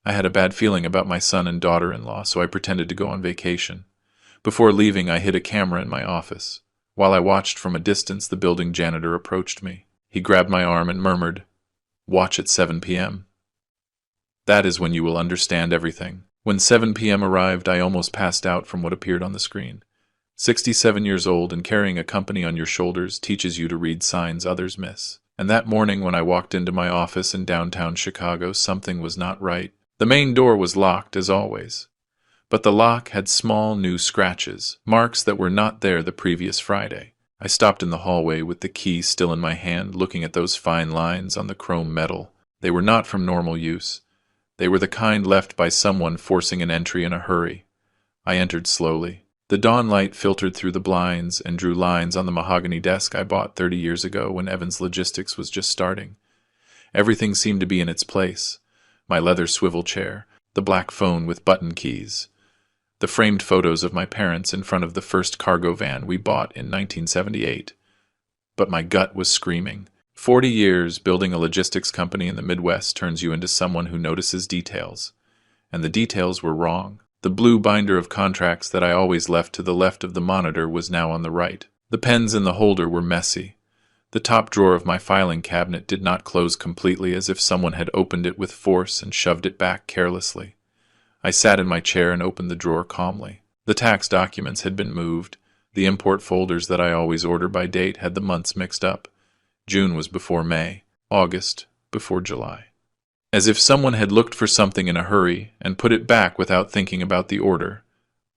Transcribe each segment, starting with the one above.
I had a bad feeling about my son and daughter-in-law, so I pretended to go on vacation. Before leaving, I hid a camera in my office. While I watched from a distance, the building janitor approached me. He grabbed my arm and murmured, "Watch at 7 p.m. That is when you will understand everything." When 7 p.m. arrived, I almost passed out from what appeared on the screen. 67 years old and carrying a company on your shoulders teaches you to read signs others miss. And that morning when I walked into my office in downtown Chicago, something was not right. The main door was locked, as always. But the lock had small new scratches, marks that were not there the previous Friday. I stopped in the hallway with the key still in my hand, looking at those fine lines on the chrome metal. They were not from normal use. They were the kind left by someone forcing an entry in a hurry. I entered slowly. The dawn light filtered through the blinds and drew lines on the mahogany desk I bought 30 years ago when Evans Logistics was just starting. Everything seemed to be in its place. My leather swivel chair, the black phone with button keys, the framed photos of my parents in front of the first cargo van we bought in 1978. But my gut was screaming. 40 years building a logistics company in the Midwest turns you into someone who notices details. And the details were wrong. The blue binder of contracts that I always left to the left of the monitor was now on the right. The pens in the holder were messy. The top drawer of my filing cabinet did not close completely, as if someone had opened it with force and shoved it back carelessly. I sat in my chair and opened the drawer calmly. The tax documents had been moved. The import folders that I always order by date had the months mixed up. June was before May, August before July. As if someone had looked for something in a hurry and put it back without thinking about the order.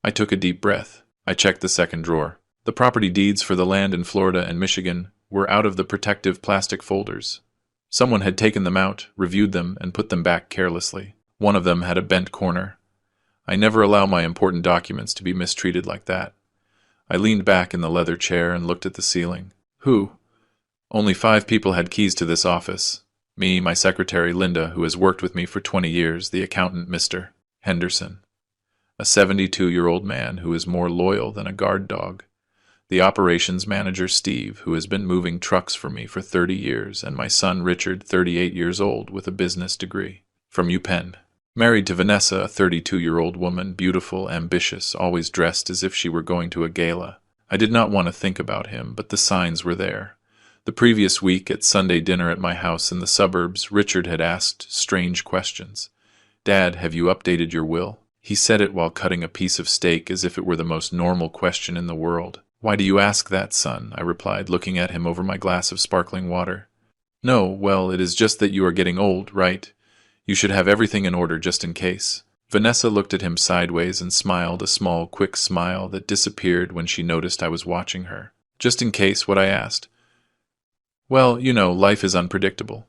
I took a deep breath. I checked the second drawer. The property deeds for the land in Florida and Michigan were out of the protective plastic folders. Someone had taken them out, reviewed them, and put them back carelessly. One of them had a bent corner. I never allow my important documents to be mistreated like that. I leaned back in the leather chair and looked at the ceiling. Who? Only 5 people had keys to this office. Me, my secretary Linda, who has worked with me for 20 years, the accountant Mr. Henderson, a 72-year-old man who is more loyal than a guard dog, the operations manager Steve, who has been moving trucks for me for 30 years, and my son Richard, 38 years old, with a business degree, from UPenn. Married to Vanessa, a 32-year-old woman, beautiful, ambitious, always dressed as if she were going to a gala. I did not want to think about him, but the signs were there. The previous week, at Sunday dinner at my house in the suburbs, Richard had asked strange questions. "Dad, have you updated your will?" He said it while cutting a piece of steak as if it were the most normal question in the world. "Why do you ask that, son?" I replied, looking at him over my glass of sparkling water. "No, well, it is just that you are getting old, right? You should have everything in order just in case." Vanessa looked at him sideways and smiled, a small, quick smile that disappeared when she noticed I was watching her. "Just in case, what?" I asked. "Well, you know, life is unpredictable.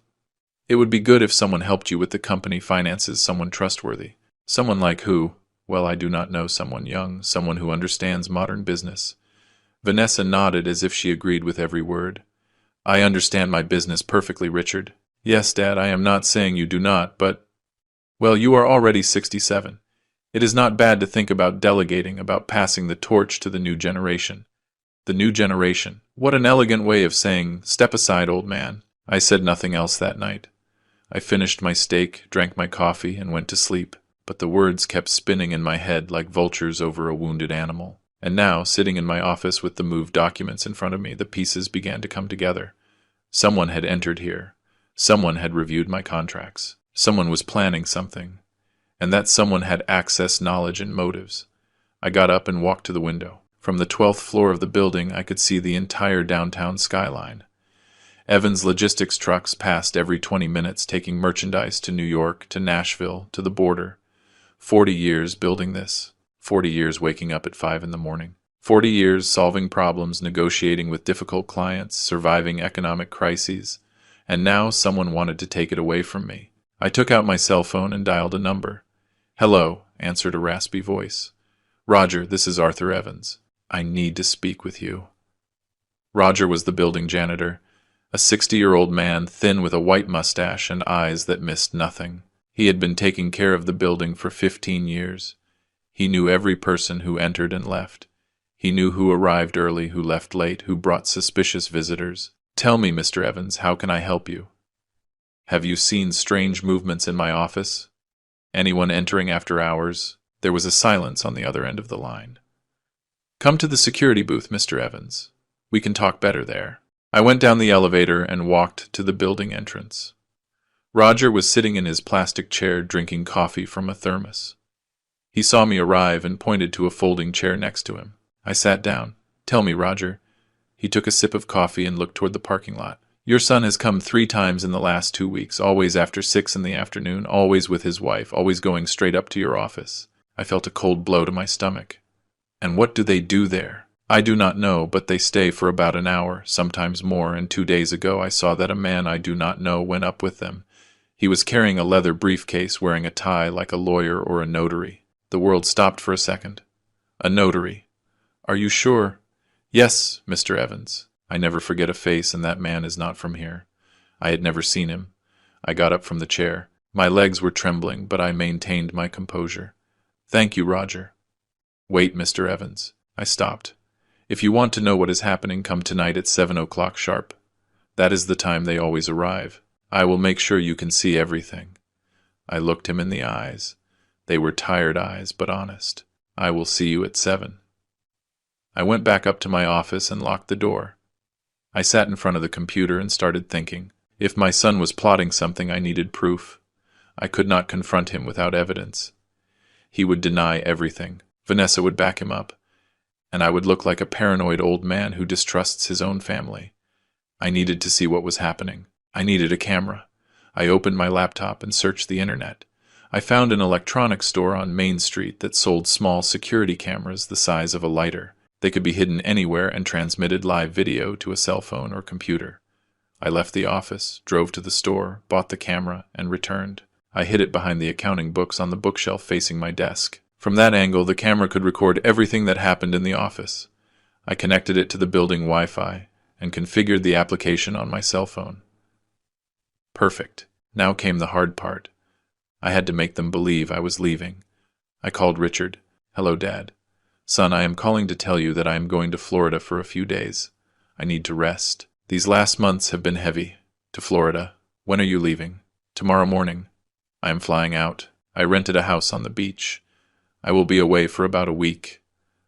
It would be good if someone helped you with the company finances, someone trustworthy. Someone like who? Well, I do not know, someone young, someone who understands modern business." Vanessa nodded as if she agreed with every word. "I understand my business perfectly, Richard." "Yes, Dad, I am not saying you do not, but... Well, you are already 67. It is not bad to think about delegating, about passing the torch to the new generation." The new generation. What an elegant way of saying, "Step aside, old man." I said nothing else that night. I finished my steak, drank my coffee, and went to sleep. But the words kept spinning in my head like vultures over a wounded animal. And now, sitting in my office with the moved documents in front of me, the pieces began to come together. Someone had entered here. Someone had reviewed my contracts. Someone was planning something. And that someone had access, knowledge, and motives. I got up and walked to the window. From the 12th floor of the building, I could see the entire downtown skyline. Evans Logistics trucks passed every 20 minutes, taking merchandise to New York, to Nashville, to the border. 40 years building this. 40 years waking up at 5 in the morning. 40 years solving problems, negotiating with difficult clients, surviving economic crises. And now someone wanted to take it away from me. I took out my cell phone and dialed a number. "Hello," answered a raspy voice. "Roger, this is Arthur Evans. I need to speak with you." Roger was the building janitor, a 60-year-old man, thin with a white mustache and eyes that missed nothing. He had been taking care of the building for 15 years. He knew every person who entered and left. He knew who arrived early, who left late, who brought suspicious visitors. "Tell me, Mr. Evans, how can I help you?" "Have you seen strange movements in my office?" Anyone entering after hours? There was a silence on the other end of the line. Come to the security booth, Mr. Evans. We can talk better there. I went down the elevator and walked to the building entrance. Roger was sitting in his plastic chair drinking coffee from a thermos. He saw me arrive and pointed to a folding chair next to him. I sat down. Tell me, Roger. He took a sip of coffee and looked toward the parking lot. Your son has come 3 times in the last 2 weeks, always after 6 in the afternoon, always with his wife, always going straight up to your office. I felt a cold blow to my stomach. And what do they do there? I do not know, but they stay for about an hour, sometimes more, and 2 days ago I saw that a man I do not know went up with them. He was carrying a leather briefcase, wearing a tie like a lawyer or a notary. The world stopped for a second. A notary. Are you sure? Yes, Mr. Evans. I never forget a face, and that man is not from here. I had never seen him. I got up from the chair. My legs were trembling, but I maintained my composure. Thank you, Roger. Wait, Mr. Evans. I stopped. If you want to know what is happening, come tonight at 7 o'clock sharp. That is the time they always arrive. I will make sure you can see everything. I looked him in the eyes. They were tired eyes, but honest. I will see you at 7. I went back up to my office and locked the door. I sat in front of the computer and started thinking. If my son was plotting something, I needed proof. I could not confront him without evidence. He would deny everything. Vanessa would back him up, and I would look like a paranoid old man who distrusts his own family. I needed to see what was happening. I needed a camera. I opened my laptop and searched the internet. I found an electronics store on Main Street that sold small security cameras the size of a lighter. They could be hidden anywhere and transmitted live video to a cell phone or computer. I left the office, drove to the store, bought the camera, and returned. I hid it behind the accounting books on the bookshelf facing my desk. From that angle, the camera could record everything that happened in the office. I connected it to the building Wi-Fi and configured the application on my cell phone. Perfect. Now came the hard part. I had to make them believe I was leaving. I called Richard. Hello, Dad. Son, I am calling to tell you that I am going to Florida for a few days. I need to rest. These last months have been heavy. To Florida. When are you leaving? Tomorrow morning. I am flying out. I rented a house on the beach. I will be away for about a week.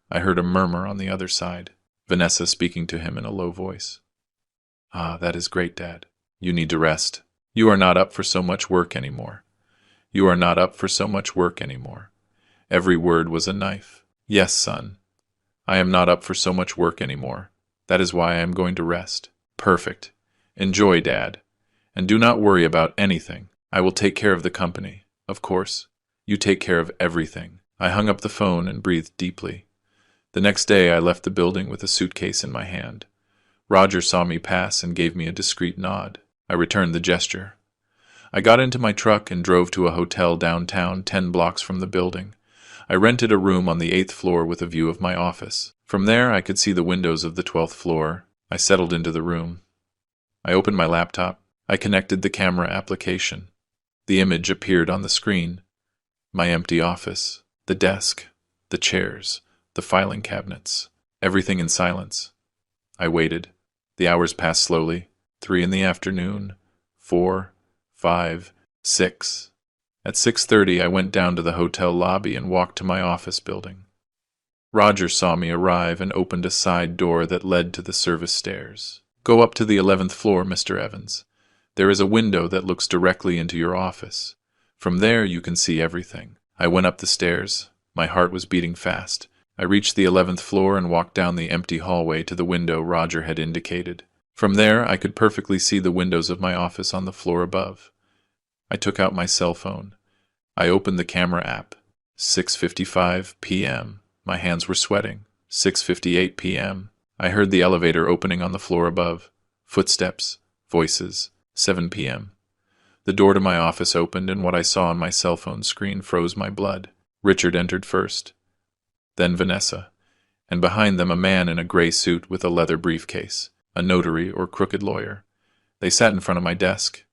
I heard a murmur on the other side. Vanessa speaking to him in a low voice. Ah, that is great, Dad. You need to rest. You are not up for so much work anymore. You are not up for so much work anymore. Every word was a knife. Yes, son. I am not up for so much work anymore. That is why I am going to rest. Perfect. Enjoy, Dad. And do not worry about anything. I will take care of the company. Of course. You take care of everything. I hung up the phone and breathed deeply. The next day I left the building with a suitcase in my hand. Roger saw me pass and gave me a discreet nod. I returned the gesture. I got into my truck and drove to a hotel downtown 10 blocks from the building. I rented a room on the 8th floor with a view of my office. From there, I could see the windows of the 12th floor. I settled into the room. I opened my laptop. I connected the camera application. The image appeared on the screen. My empty office, the desk, the chairs, the filing cabinets, everything in silence. I waited. The hours passed slowly. 3 in the afternoon, 4, 5, 6. At 6:30, I went down to the hotel lobby and walked to my office building. Roger saw me arrive and opened a side door that led to the service stairs. Go up to the 11th floor, Mr. Evans. There is a window that looks directly into your office. From there, you can see everything. I went up the stairs. My heart was beating fast. I reached the 11th floor and walked down the empty hallway to the window Roger had indicated. From there, I could perfectly see the windows of my office on the floor above. I took out my cell phone. I opened the camera app. 6:55 p.m. My hands were sweating. 6:58 p.m. I heard the elevator opening on the floor above. Footsteps. Voices. 7 p.m. The door to my office opened, and what I saw on my cell phone screen froze my blood. Richard entered first. Then Vanessa. And behind them a man in a gray suit with a leather briefcase. A notary or crooked lawyer. They sat in front of my desk.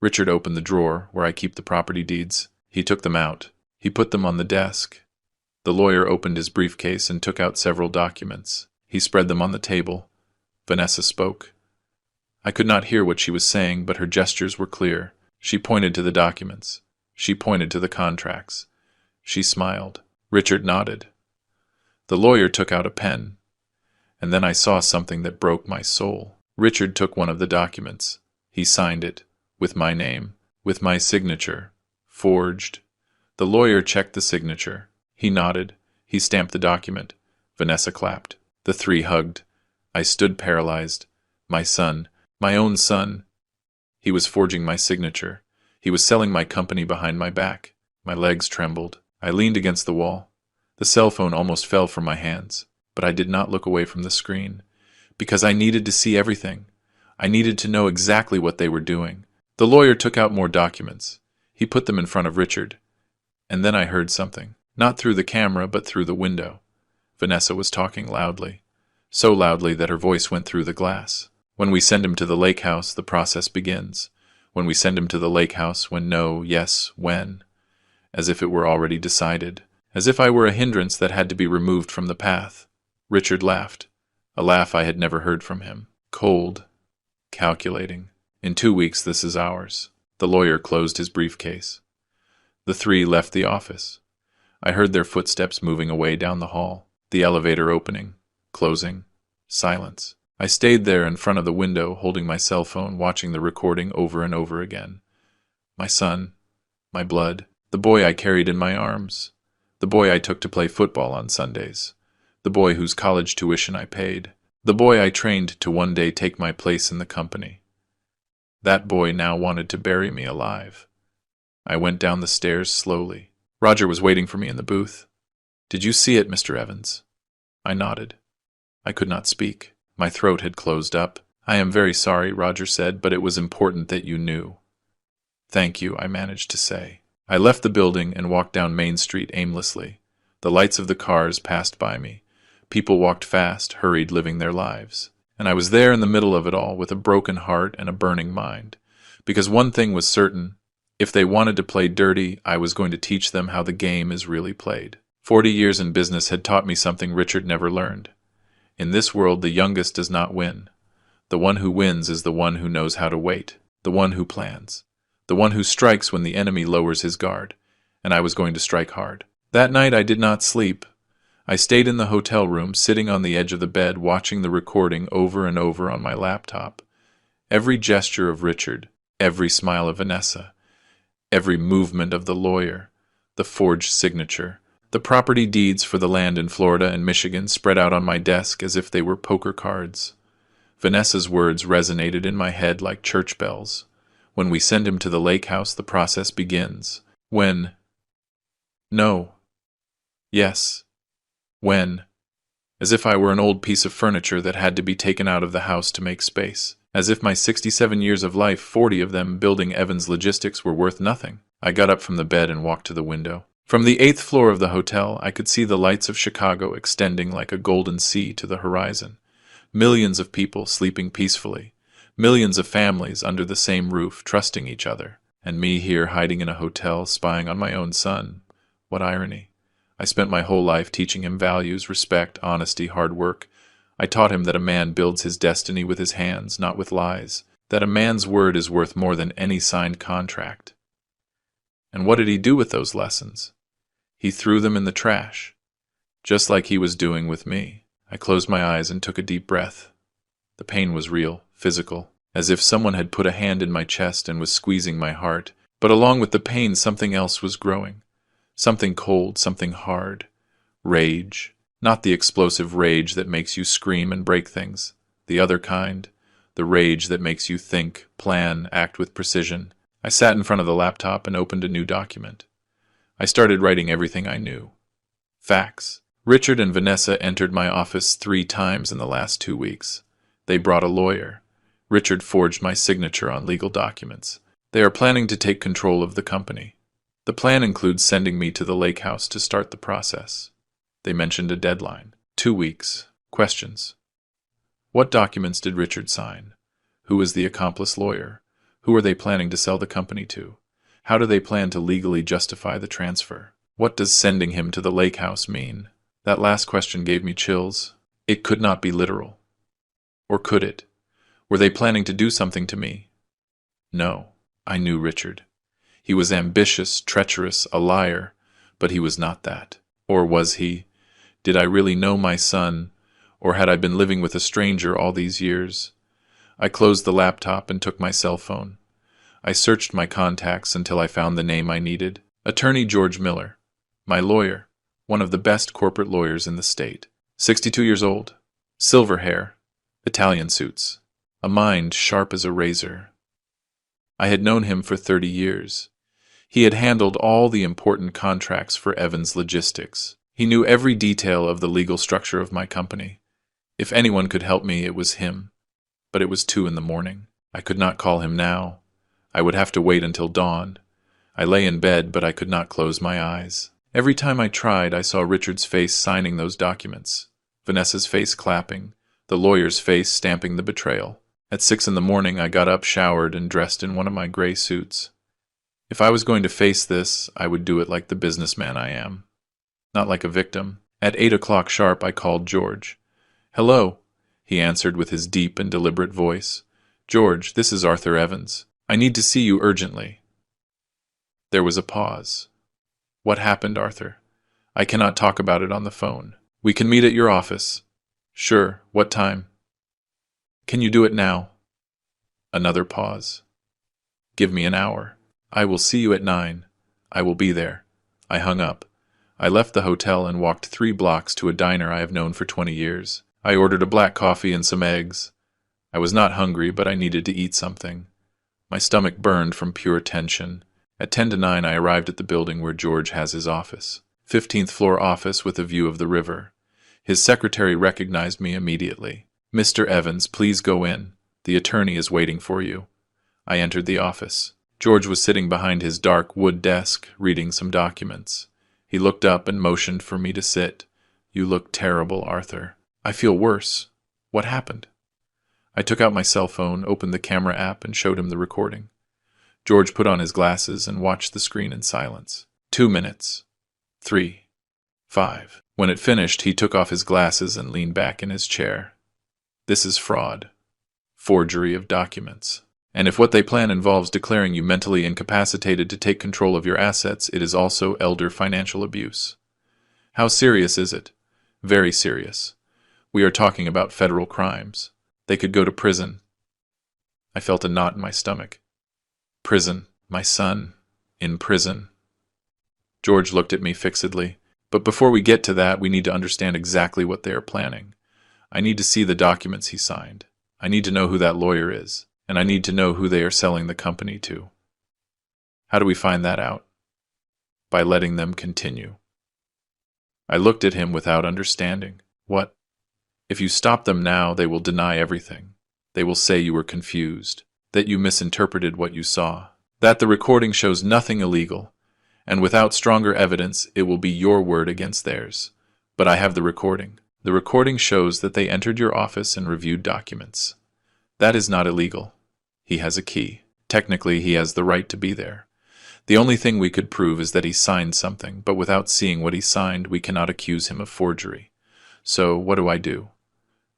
Richard opened the drawer where I keep the property deeds. He took them out. He put them on the desk. The lawyer opened his briefcase and took out several documents. He spread them on the table. Vanessa spoke. I could not hear what she was saying, but her gestures were clear. She pointed to the documents. She pointed to the contracts. She smiled. Richard nodded. The lawyer took out a pen, and then I saw something that broke my soul. Richard took one of the documents. He signed it, with my name, with my signature, forged. The lawyer checked the signature. He nodded. He stamped the document. Vanessa clapped. The three hugged. I stood paralyzed. My son, my own son. He was forging my signature. He was selling my company behind my back. My legs trembled. I leaned against the wall. The cell phone almost fell from my hands, but I did not look away from the screen, because I needed to see everything. I needed to know exactly what they were doing. The lawyer took out more documents. He put them in front of Richard. And then I heard something, not through the camera, but through the window. Vanessa was talking loudly, so loudly that her voice went through the glass. When we send him to the lake house, the process begins. When we send him to the lake house, when no, yes, when. As if it were already decided. As if I were a hindrance that had to be removed from the path. Richard laughed. A laugh I had never heard from him. Cold. Calculating. In 2 weeks, this is ours. The lawyer closed his briefcase. The three left the office. I heard their footsteps moving away down the hall. The elevator opening. Closing. Silence. I stayed there in front of the window, holding my cell phone, watching the recording over and over again. My son. My blood. The boy I carried in my arms. The boy I took to play football on Sundays. The boy whose college tuition I paid. The boy I trained to one day take my place in the company. That boy now wanted to bury me alive. I went down the stairs slowly. Roger was waiting for me in the booth. "Did you see it, Mr. Evans?" I nodded. I could not speak. My throat had closed up. "I am very sorry," Roger said, "but it was important that you knew." "Thank you," I managed to say. I left the building and walked down Main Street aimlessly. The lights of the cars passed by me. People walked fast, hurried, living their lives. And I was there in the middle of it all, with a broken heart and a burning mind. Because one thing was certain: if they wanted to play dirty, I was going to teach them how the game is really played. 40 years in business had taught me something Richard never learned. In this world, the youngest does not win. The one who wins is the one who knows how to wait, the one who plans, the one who strikes when the enemy lowers his guard. And I was going to strike hard. That night I did not sleep. I stayed in the hotel room, sitting on the edge of the bed, watching the recording over and over on my laptop. Every gesture of Richard, every smile of Vanessa, every movement of the lawyer, the forged signature, the property deeds for the land in Florida and Michigan spread out on my desk as if they were poker cards. Vanessa's words resonated in my head like church bells. When we send him to the lake house, the process begins. When? No. Yes. When? As if I were an old piece of furniture that had to be taken out of the house to make space. As if my 67 years of life, 40 of them building Evans Logistics, were worth nothing. I got up from the bed and walked to the window. From the 8th floor of the hotel, I could see the lights of Chicago extending like a golden sea to the horizon. Millions of people sleeping peacefully. Millions of families under the same roof, trusting each other. And me here hiding in a hotel, spying on my own son. What irony. I spent my whole life teaching him values, respect, honesty, hard work. I taught him that a man builds his destiny with his hands, not with lies. That a man's word is worth more than any signed contract. And what did he do with those lessons? He threw them in the trash, just like he was doing with me. I closed my eyes and took a deep breath. The pain was real, physical, as if someone had put a hand in my chest and was squeezing my heart. But along with the pain, something else was growing. Something cold, something hard. Rage. Not the explosive rage that makes you scream and break things. The other kind. The rage that makes you think, plan, act with precision. I sat in front of the laptop and opened a new document. I started writing everything I knew. Facts. Richard and Vanessa entered my office 3 times in the last 2 weeks. They brought a lawyer. Richard forged my signature on legal documents. They are planning to take control of the company. The plan includes sending me to the lake house to start the process. They mentioned a deadline. 2 weeks. Questions. What documents did Richard sign? Who is the accomplice lawyer? Who are they planning to sell the company to? How do they plan to legally justify the transfer? What does sending him to the lake house mean? That last question gave me chills. It could not be literal. Or could it? Were they planning to do something to me? No, I knew Richard. He was ambitious, treacherous, a liar, but he was not that. Or was he? Did I really know my son, or had I been living with a stranger all these years? I closed the laptop and took my cell phone. I searched my contacts until I found the name I needed. Attorney George Miller. My lawyer. One of the best corporate lawyers in the state. 62 years old. Silver hair. Italian suits. A mind sharp as a razor. I had known him for 30 years. He had handled all the important contracts for Evans Logistics. He knew every detail of the legal structure of my company. If anyone could help me, it was him. But it was 2 a.m. I could not call him now. I would have to wait until dawn. I lay in bed, but I could not close my eyes. Every time I tried, I saw Richard's face signing those documents, Vanessa's face clapping, the lawyer's face stamping the betrayal. At 6 a.m, I got up, showered, and dressed in one of my gray suits. If I was going to face this, I would do it like the businessman I am, not like a victim. At 8 o'clock sharp, I called George. "Hello," he answered with his deep and deliberate voice. "George, this is Arthur Evans. I need to see you urgently." There was a pause. "What happened, Arthur? I cannot talk about it on the phone. We can meet at your office." "Sure. What time?" "Can you do it now?" Another pause. "Give me an hour. I will see you at 9. I will be there." I hung up. I left the hotel and walked 3 blocks to a diner I have known for 20 years. I ordered a black coffee and some eggs. I was not hungry, but I needed to eat something. My stomach burned from pure tension. At 10 to 9, I arrived at the building where George has his office. 15th floor office with a view of the river. His secretary recognized me immediately. "Mr. Evans, please go in. The attorney is waiting for you." I entered the office. George was sitting behind his dark wood desk, reading some documents. He looked up and motioned for me to sit. "You look terrible, Arthur." "I feel worse. What happened?" I took out my cell phone, opened the camera app, and showed him the recording. George put on his glasses and watched the screen in silence. 2 minutes. 3. 5. When it finished, he took off his glasses and leaned back in his chair. "This is fraud. Forgery of documents. And if what they plan involves declaring you mentally incapacitated to take control of your assets, it is also elder financial abuse." "How serious is it?" "Very serious. We are talking about federal crimes. They could go to prison." I felt a knot in my stomach. Prison. My son. In prison. George looked at me fixedly. "But before we get to that, we need to understand exactly what they are planning. I need to see the documents he signed. I need to know who that lawyer is. And I need to know who they are selling the company to." "How do we find that out?" "By letting them continue." I looked at him without understanding. "What? If you stop them now, they will deny everything. They will say you were confused, that you misinterpreted what you saw, that the recording shows nothing illegal, and without stronger evidence, it will be your word against theirs. But I have the recording. The recording shows that they entered your office and reviewed documents. That is not illegal. He has a key. Technically, he has the right to be there. The only thing we could prove is that he signed something, but without seeing what he signed, we cannot accuse him of forgery. So, what do I do?"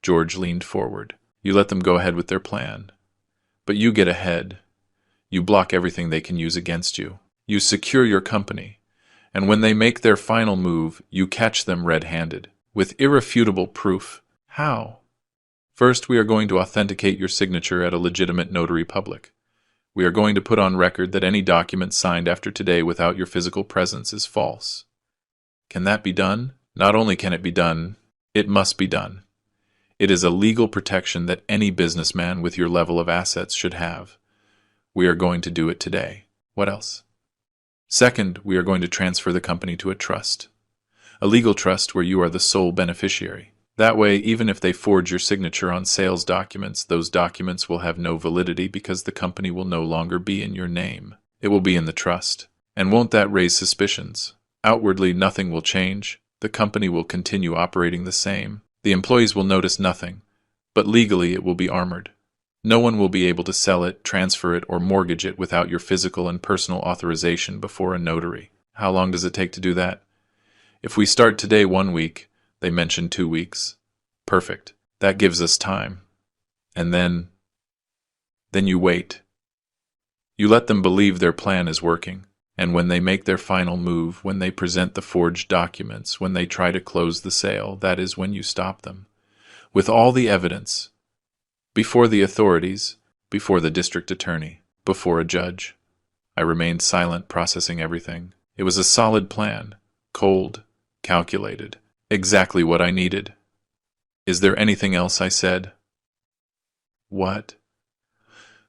George leaned forward. "You let them go ahead with their plan. But you get ahead. You block everything they can use against you. You secure your company. And when they make their final move, you catch them red-handed, with irrefutable proof." "How?" "First, we are going to authenticate your signature at a legitimate notary public. We are going to put on record that any document signed after today without your physical presence is false." "Can that be done?" "Not only can it be done, it must be done. It is a legal protection that any businessman with your level of assets should have. We are going to do it today." "What else?" "Second, we are going to transfer the company to a trust. A legal trust where you are the sole beneficiary. That way, even if they forge your signature on sales documents, those documents will have no validity because the company will no longer be in your name. It will be in the trust. And won't that raise suspicions? Outwardly, nothing will change. The company will continue operating the same. The employees will notice nothing. But legally, it will be armored. No one will be able to sell it, transfer it, or mortgage it without your physical and personal authorization before a notary." "How long does it take to do that?" "If we start today 1 week, they mentioned 2 weeks. Perfect. That gives us time. And then you wait. You let them believe their plan is working, and when they make their final move, when they present the forged documents, when they try to close the sale, that is when you stop them. With all the evidence, before the authorities, before the district attorney, before a judge. I remained silent, processing everything. It was a solid plan, cold, calculated, exactly what I needed. Is there anything else? I said. What?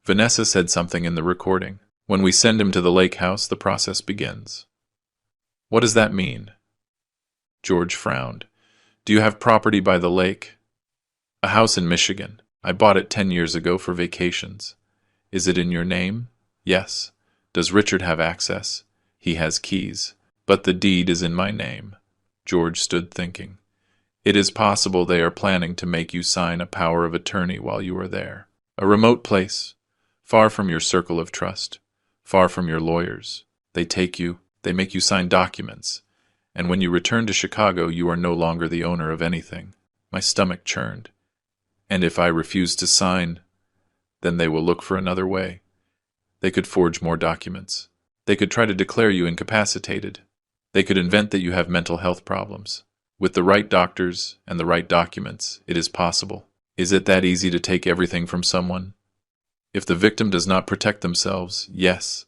Vanessa said something in the recording. When we send him to the lake house, the process begins. What does that mean? George frowned. Do you have property by the lake? A house in Michigan. I bought it 10 years ago for vacations. Is it in your name? Yes. Does Richard have access? He has keys. But the deed is in my name. George stood thinking. It is possible they are planning to make you sign a power of attorney while you are there. A remote place, far from your circle of trust, far from your lawyers. They take you, they make you sign documents, and when you return to Chicago, you are no longer the owner of anything. My stomach churned. And if I refuse to sign, then they will look for another way. They could forge more documents. They could try to declare you incapacitated. They could invent that you have mental health problems. With the right doctors and the right documents, it is possible. Is it that easy to take everything from someone? If the victim does not protect themselves, yes.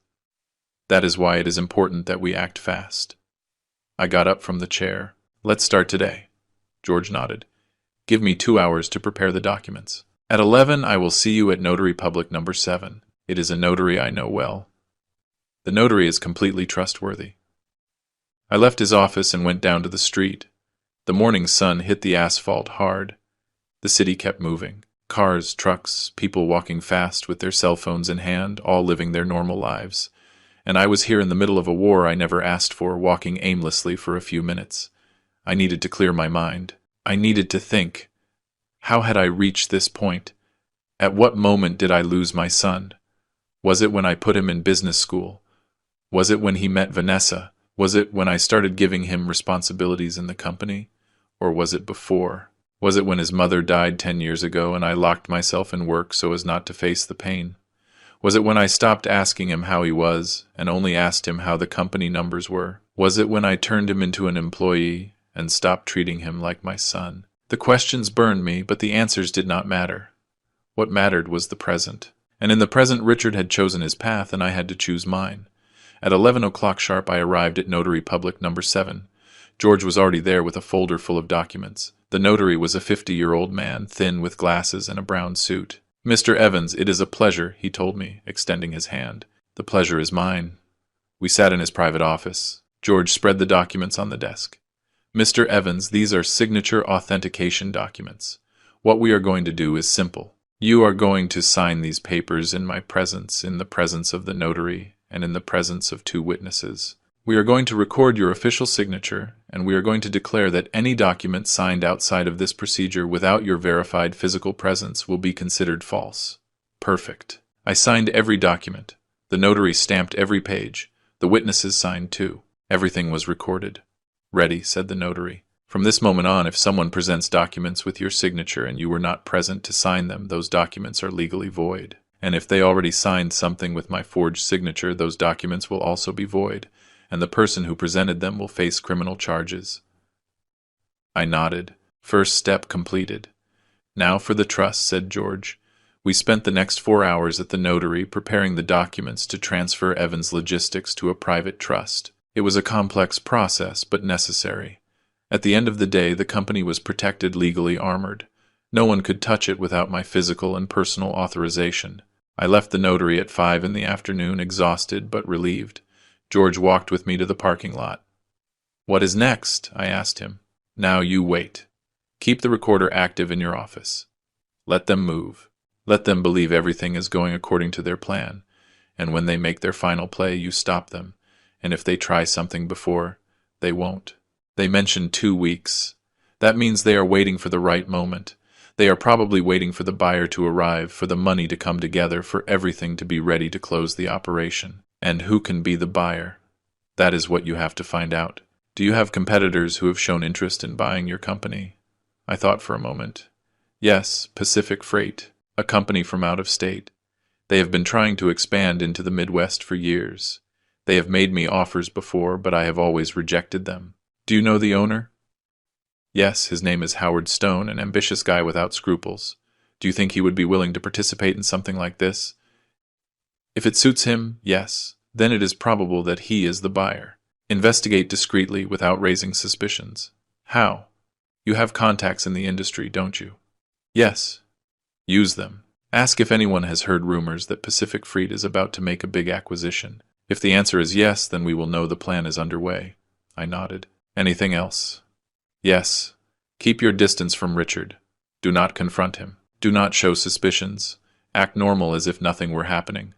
That is why it is important that we act fast. I got up from the chair. Let's start today. George nodded. Give me 2 hours to prepare the documents. At 11, I will see you at Notary Public number 7. It is a notary I know well. The notary is completely trustworthy. I left his office and went down to the street. The morning sun hit the asphalt hard. The city kept moving. Cars, trucks, people walking fast with their cell phones in hand, all living their normal lives. And I was here in the middle of a war I never asked for, walking aimlessly for a few minutes. I needed to clear my mind. I needed to think. How had I reached this point? At what moment did I lose my son? Was it when I put him in business school? Was it when he met Vanessa? Was it when I started giving him responsibilities in the company? Or was it before? Was it when his mother died 10 years ago and I locked myself in work so as not to face the pain? Was it when I stopped asking him how he was and only asked him how the company numbers were? Was it when I turned him into an employee and stopped treating him like my son? The questions burned me, but the answers did not matter. What mattered was the present. And in the present, Richard had chosen his path and I had to choose mine. At 11 o'clock sharp, I arrived at Notary Public number 7. George was already there with a folder full of documents. The notary was a 50-year-old man, thin with glasses and a brown suit. Mr. Evans, it is a pleasure, he told me, extending his hand. The pleasure is mine. We sat in his private office. George spread the documents on the desk. Mr. Evans, these are signature authentication documents. What we are going to do is simple. You are going to sign these papers in my presence, in the presence of the notary, and in the presence of 2 witnesses. We are going to record your official signature, and we are going to declare that any document signed outside of this procedure without your verified physical presence will be considered false. Perfect. I signed every document. The notary stamped every page. The witnesses signed too. Everything was recorded. Ready, said the notary. From this moment on, if someone presents documents with your signature and you were not present to sign them, those documents are legally void. And if they already signed something with my forged signature, those documents will also be void, and the person who presented them will face criminal charges. I nodded. First step completed. Now for the trust, said George. We spent the next 4 hours at the notary preparing the documents to transfer Evans Logistics to a private trust. It was a complex process, but necessary. At the end of the day, the company was protected, legally armored. No one could touch it without my physical and personal authorization. I left the notary at 5 in the afternoon, exhausted but relieved. George walked with me to the parking lot. What is next? I asked him. Now you wait. Keep the recorder active in your office. Let them move. Let them believe everything is going according to their plan. And when they make their final play, you stop them. And if they try something before, they won't. They mentioned 2 weeks. That means they are waiting for the right moment. They are probably waiting for the buyer to arrive, for the money to come together, for everything to be ready to close the operation. And who can be the buyer? That is what you have to find out. Do you have competitors who have shown interest in buying your company? I thought for a moment. Yes, Pacific Freight, a company from out of state. They have been trying to expand into the Midwest for years. They have made me offers before, but I have always rejected them. Do you know the owner? Yes, his name is Howard Stone, an ambitious guy without scruples. Do you think he would be willing to participate in something like this? If it suits him, yes. Then it is probable that he is the buyer. Investigate discreetly without raising suspicions. How? You have contacts in the industry, don't you? Yes. Use them. Ask if anyone has heard rumors that Pacific Fleet is about to make a big acquisition. If the answer is yes, then we will know the plan is underway. I nodded. Anything else? Yes. Keep your distance from Richard. Do not confront him. Do not show suspicions. Act normal as if nothing were happening.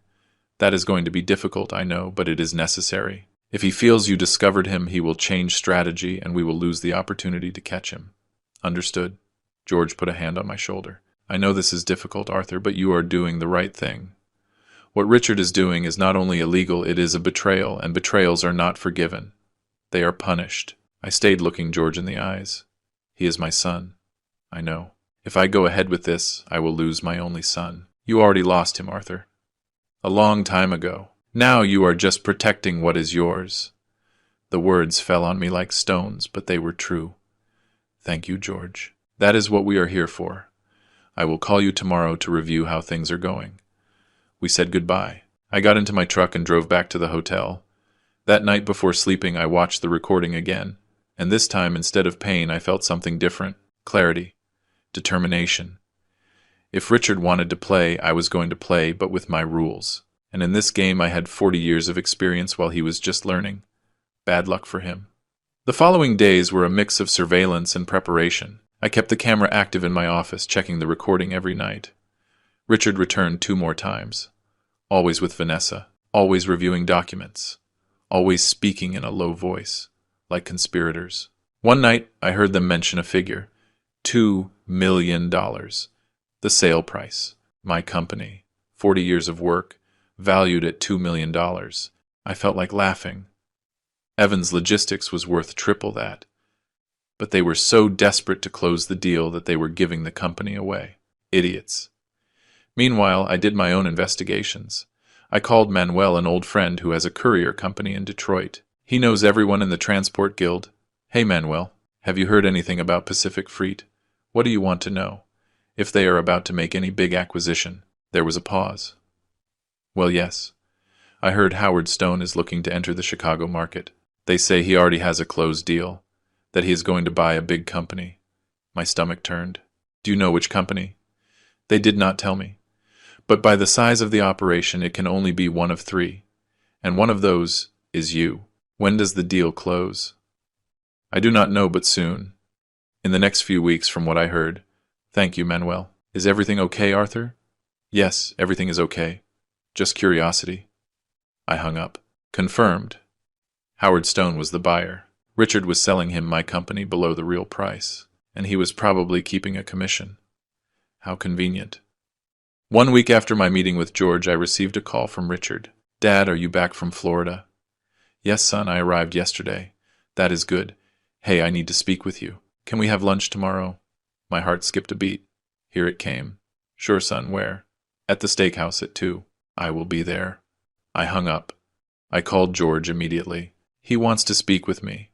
That is going to be difficult, I know, but it is necessary. If he feels you discovered him, he will change strategy and we will lose the opportunity to catch him. Understood? George put a hand on my shoulder. I know this is difficult, Arthur, but you are doing the right thing. What Richard is doing is not only illegal, it is a betrayal, and betrayals are not forgiven. They are punished. I stayed looking George in the eyes. He is my son. I know. If I go ahead with this, I will lose my only son. You already lost him, Arthur. A long time ago. Now you are just protecting what is yours. The words fell on me like stones, but they were true. Thank you, George. That is what we are here for. I will call you tomorrow to review how things are going. We said goodbye. I got into my truck and drove back to the hotel. That night before sleeping, I watched the recording again, and this time, instead of pain, I felt something different. Clarity. Determination. If Richard wanted to play, I was going to play, but with my rules. And in this game I had 40 years of experience while he was just learning. Bad luck for him. The following days were a mix of surveillance and preparation. I kept the camera active in my office, checking the recording every night. Richard returned 2 more times. Always with Vanessa. Always reviewing documents. Always speaking in a low voice, like conspirators. One night I heard them mention a figure. $2 million. The sale price. My company. 40 years of work. Valued at $2 million. I felt like laughing. Evans Logistics was worth triple that. But they were so desperate to close the deal that they were giving the company away. Idiots. Meanwhile, I did my own investigations. I called Manuel, an old friend who has a courier company in Detroit. He knows everyone in the Transport Guild. Hey, Manuel, have you heard anything about Pacific Fleet? What do you want to know? If they are about to make any big acquisition. There was a pause. Well, yes. I heard Howard Stone is looking to enter the Chicago market. They say he already has a closed deal, that he is going to buy a big company. My stomach turned. Do you know which company? They did not tell me. But by the size of the operation, it can only be one of 3. And one of those is you. When does the deal close? I do not know, but soon. In the next few weeks, from what I heard. Thank you, Manuel. Is everything okay, Arthur? Yes, everything is okay. Just curiosity. I hung up. Confirmed. Howard Stone was the buyer. Richard was selling him my company below the real price, and he was probably keeping a commission. How convenient. 1 week after my meeting with George, I received a call from Richard. Dad, are you back from Florida? Yes, son, I arrived yesterday. That is good. Hey, I need to speak with you. Can we have lunch tomorrow? My heart skipped a beat. Here it came. Sure, son, where? At the steakhouse at 2. I will be there. I hung up. I called George immediately. He wants to speak with me.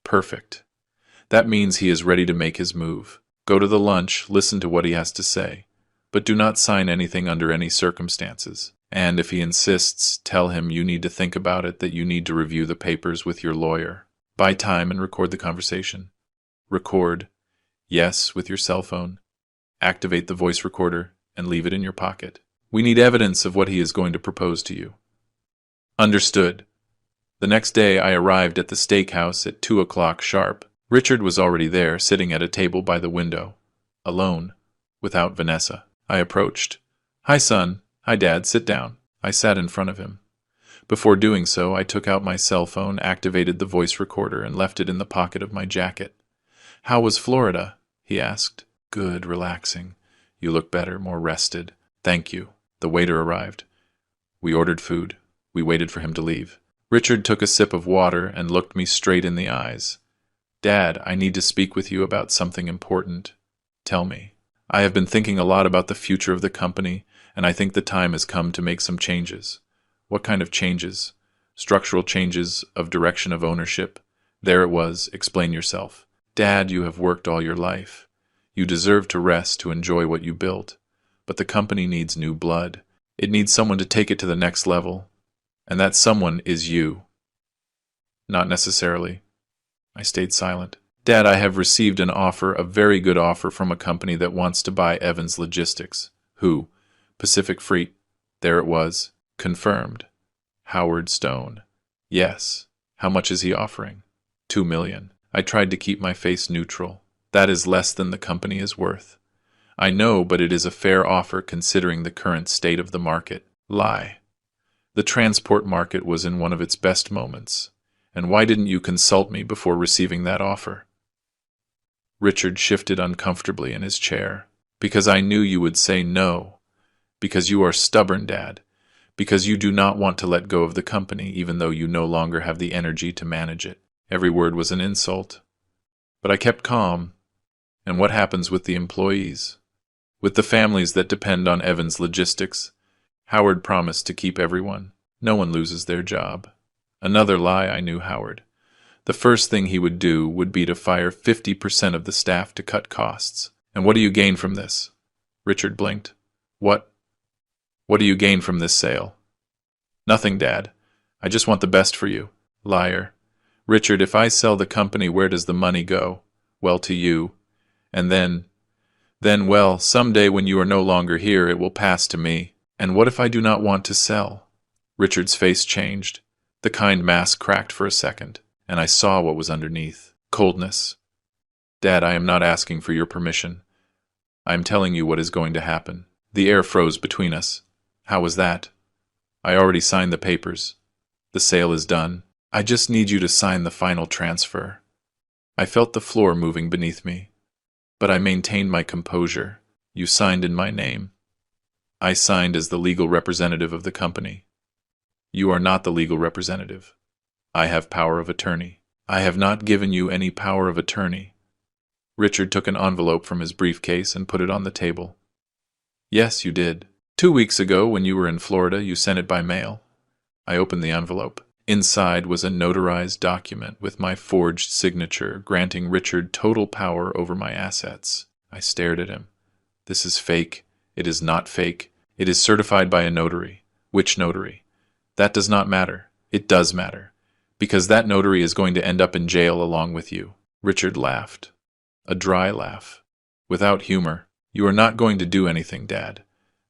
Perfect. That means he is ready to make his move. Go to the lunch, listen to what he has to say. But do not sign anything under any circumstances. And if he insists, tell him you need to think about it, that you need to review the papers with your lawyer. Buy time and record the conversation. Record. Yes, with your cell phone. Activate the voice recorder and leave it in your pocket. We need evidence of what he is going to propose to you. Understood. The next day I arrived at the steakhouse at 2 o'clock sharp. Richard was already there, sitting at a table by the window. Alone. Without Vanessa. I approached. Hi, son. Hi, Dad. Sit down. I sat in front of him. Before doing so, I took out my cell phone, activated the voice recorder, and left it in the pocket of my jacket. How was Florida? He asked. Good, relaxing. You look better, more rested. Thank you. The waiter arrived. We ordered food. We waited for him to leave. Richard took a sip of water and looked me straight in the eyes. Dad, I need to speak with you about something important. Tell me. I have been thinking a lot about the future of the company, and I think the time has come to make some changes. What kind of changes? Structural changes of direction of ownership. There it was, explain yourself. Dad, you have worked all your life. You deserve to rest, to enjoy what you built. But the company needs new blood. It needs someone to take it to the next level. And that someone is you. Not necessarily. I stayed silent. Dad, I have received an offer, a very good offer from a company that wants to buy Evans Logistics. Who? Pacific Freight. There it was. Confirmed. Howard Stone. Yes. How much is he offering? $2 million. I tried to keep my face neutral. That is less than the company is worth. I know, but it is a fair offer considering the current state of the market. Lie. The transport market was in one of its best moments. And why didn't you consult me before receiving that offer? Richard shifted uncomfortably in his chair. Because I knew you would say no. Because you are stubborn, Dad. Because you do not want to let go of the company, even though you no longer have the energy to manage it. Every word was an insult. But I kept calm. And what happens with the employees? With the families that depend on Evans Logistics? Howard promised to keep everyone. No one loses their job. Another lie. I knew Howard. The first thing he would do would be to fire 50% of the staff to cut costs. And what do you gain from this? Richard blinked. What do you gain from this sale? Nothing, Dad. I just want the best for you. Liar. Richard, if I sell the company, where does the money go? Well, to you. And then, well, someday when you are no longer here, it will pass to me. And what if I do not want to sell? Richard's face changed. The kind mask cracked for a second, and I saw what was underneath. Coldness. Dad, I am not asking for your permission. I am telling you what is going to happen. The air froze between us. How was that? I already signed the papers. The sale is done. I just need you to sign the final transfer. I felt the floor moving beneath me. But I maintained my composure. You signed in my name. I signed as the legal representative of the company. You are not the legal representative. I have power of attorney. I have not given you any power of attorney. Richard took an envelope from his briefcase and put it on the table. Yes, you did. 2 weeks ago, when you were in Florida, you sent it by mail. I opened the envelope. Inside was a notarized document with my forged signature, granting Richard total power over my assets. I stared at him. This is fake. It is not fake. It is certified by a notary. Which notary? That does not matter. It does matter. Because that notary is going to end up in jail along with you. Richard laughed. A dry laugh. Without humor. You are not going to do anything, Dad.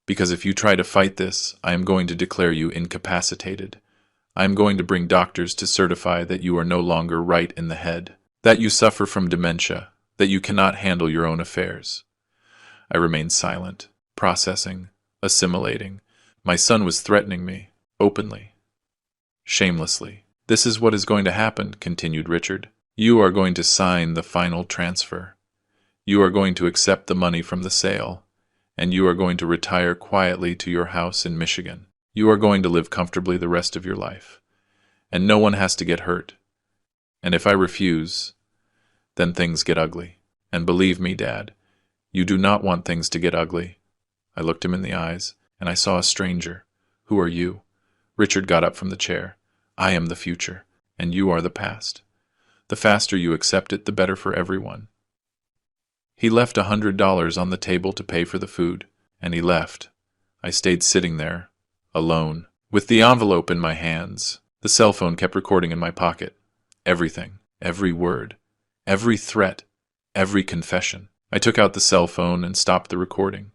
Because if you try to fight this, I am going to declare you incapacitated. I am going to bring doctors to certify that you are no longer right in the head. That you suffer from dementia. That you cannot handle your own affairs. I remained silent, processing, assimilating. My son was threatening me. Openly. Shamelessly. This is what is going to happen, continued Richard. You are going to sign the final transfer. You are going to accept the money from the sale, and you are going to retire quietly to your house in Michigan. You are going to live comfortably the rest of your life, and no one has to get hurt. And if I refuse, then things get ugly. And believe me, Dad, you do not want things to get ugly. I looked him in the eyes, and I saw a stranger. Who are you? Richard got up from the chair. I am the future, and you are the past. The faster you accept it, the better for everyone. He left $100 on the table to pay for the food, and he left. I stayed sitting there, alone, with the envelope in my hands. The cell phone kept recording in my pocket. Everything, every word, every threat, every confession. I took out the cell phone and stopped the recording.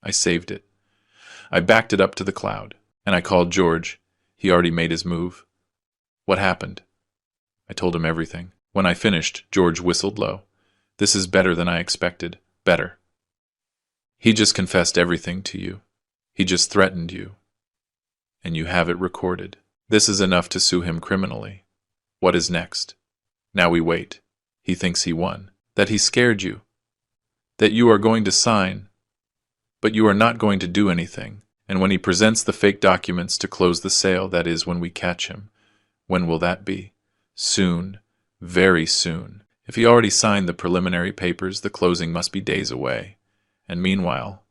I saved it. I backed it up to the cloud. And I called George. He already made his move. What happened? I told him everything. When I finished, George whistled low. This is better than I expected. Better. He just confessed everything to you. He just threatened you. And you have it recorded. This is enough to sue him criminally. What is next? Now we wait. He thinks he won. That he scared you. That you are going to sign. But you are not going to do anything. And when he presents the fake documents to close the sale, that is when we catch him. When will that be? Soon. Very soon. If he already signed the preliminary papers, the closing must be days away. And meanwhile,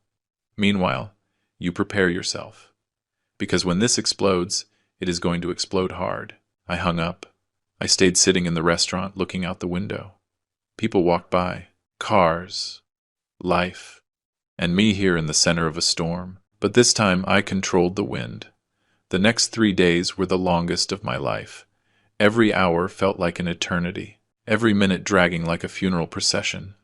You prepare yourself. Because when this explodes, it is going to explode hard. I hung up. I stayed sitting in the restaurant looking out the window. People walked by. Cars. Life. And me here in the center of a storm. But this time I controlled the wind. The next 3 days were the longest of my life. Every hour felt like an eternity. Every minute dragging like a funeral procession.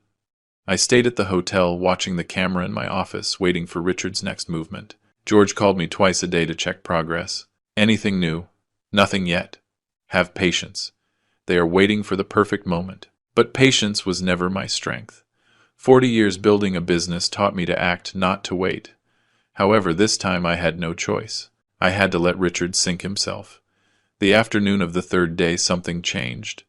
I stayed at the hotel watching the camera in my office, waiting for Richard's next movement. George called me twice a day to check progress. Anything new? Nothing yet. Have patience. They are waiting for the perfect moment. But patience was never my strength. 40 years building a business taught me to act, not to wait. However, this time I had no choice. I had to let Richard sink himself. The afternoon of the third day, something changed.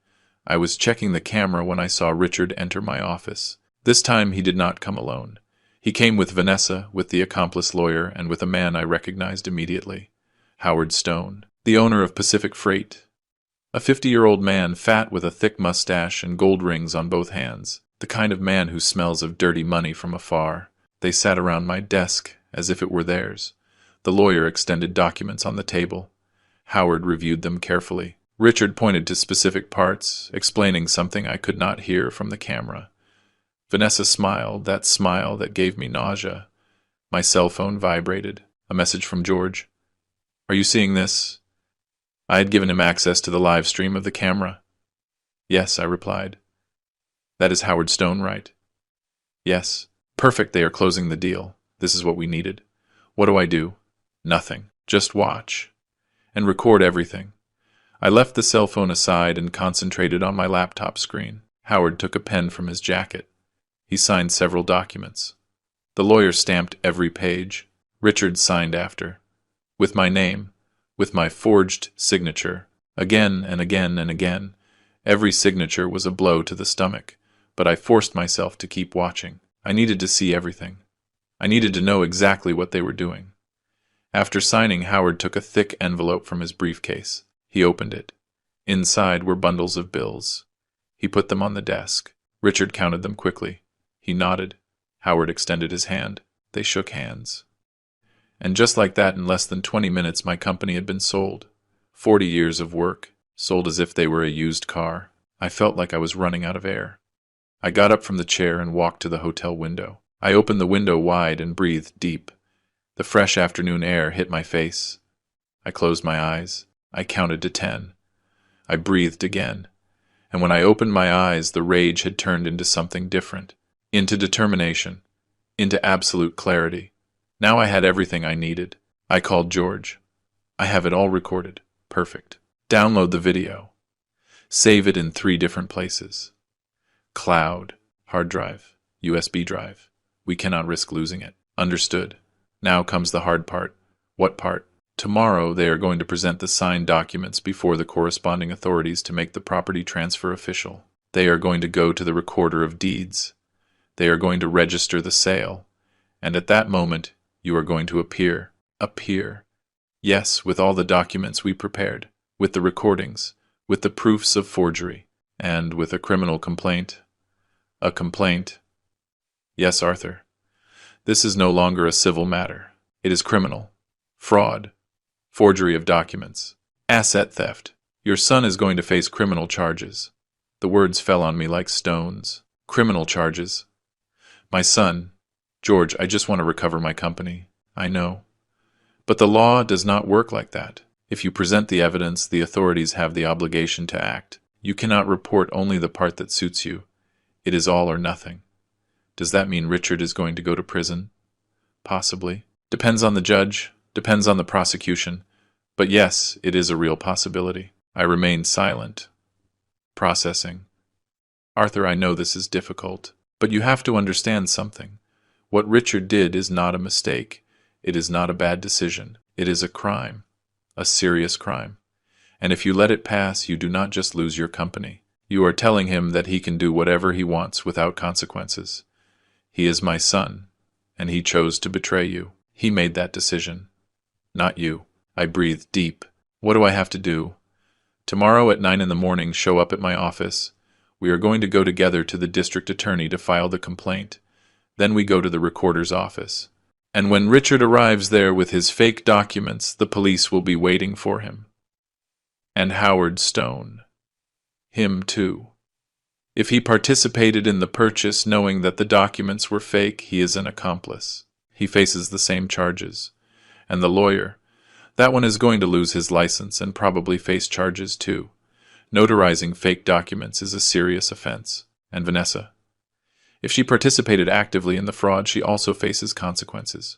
I was checking the camera when I saw Richard enter my office. This time he did not come alone. He came with Vanessa, with the accomplice lawyer, and with a man I recognized immediately. Howard Stone, the owner of Pacific Freight. A 50-year-old man, fat with a thick mustache and gold rings on both hands. The kind of man who smells of dirty money from afar. They sat around my desk, as if it were theirs. The lawyer extended documents on the table. Howard reviewed them carefully. Richard pointed to specific parts, explaining something I could not hear from the camera. Vanessa smiled, that smile that gave me nausea. My cell phone vibrated. A message from George. Are you seeing this? I had given him access to the live stream of the camera. Yes, I replied. That is Howard Stone, right? Yes. Perfect, they are closing the deal. This is what we needed. What do I do? Nothing. Just watch. And record everything. I left the cell phone aside and concentrated on my laptop screen. Howard took a pen from his jacket. He signed several documents. The lawyer stamped every page. Richard signed after. With my name. With my forged signature. Again and again and again. Every signature was a blow to the stomach, but I forced myself to keep watching. I needed to see everything. I needed to know exactly what they were doing. After signing, Howard took a thick envelope from his briefcase. He opened it. Inside were bundles of bills. He put them on the desk. Richard counted them quickly. He nodded. Howard extended his hand. They shook hands. And just like that, in less than 20 minutes, my company had been sold. 40 years of work, sold as if they were a used car. I felt like I was running out of air. I got up from the chair and walked to the hotel window. I opened the window wide and breathed deep. The fresh afternoon air hit my face. I closed my eyes. I counted to 10. I breathed again. And when I opened my eyes, the rage had turned into something different. Into determination. Into absolute clarity. Now I had everything I needed. I called George. I have it all recorded. Perfect. Download the video. Save it in 3 different places. Cloud, hard drive, USB drive. We cannot risk losing it. Understood. Now comes the hard part. What part? Tomorrow they are going to present the signed documents before the corresponding authorities to make the property transfer official. They are going to go to the recorder of deeds. They are going to register the sale. And at that moment, you are going to appear. Appear. Yes, with all the documents we prepared. With the recordings. With the proofs of forgery. And with a criminal complaint. A complaint. Yes, Arthur. This is no longer a civil matter. It is criminal. Fraud. Forgery of documents. Asset theft. Your son is going to face criminal charges. The words fell on me like stones. Criminal charges. My son. George, I just want to recover my company. I know. But the law does not work like that. If you present the evidence, the authorities have the obligation to act. You cannot report only the part that suits you. It is all or nothing. Does that mean Richard is going to go to prison? Possibly. Depends on the judge. Depends on the prosecution. But yes, it is a real possibility. I remained silent. Processing. Arthur, I know this is difficult, but you have to understand something. What Richard did is not a mistake. It is not a bad decision. It is a crime. A serious crime. And if you let it pass, you do not just lose your company. You are telling him that he can do whatever he wants without consequences. He is my son, and he chose to betray you. He made that decision. Not you. I breathed deep. What do I have to do? Tomorrow at 9 in the morning, show up at my office. We are going to go together to the district attorney to file the complaint. Then we go to the recorder's office. And when Richard arrives there with his fake documents, the police will be waiting for him. And Howard Stone. Him too. If he participated in the purchase knowing that the documents were fake, he is an accomplice. He faces the same charges. And the lawyer, that one is going to lose his license and probably face charges too. Notarizing fake documents is a serious offense. And Vanessa, if she participated actively in the fraud, she also faces consequences.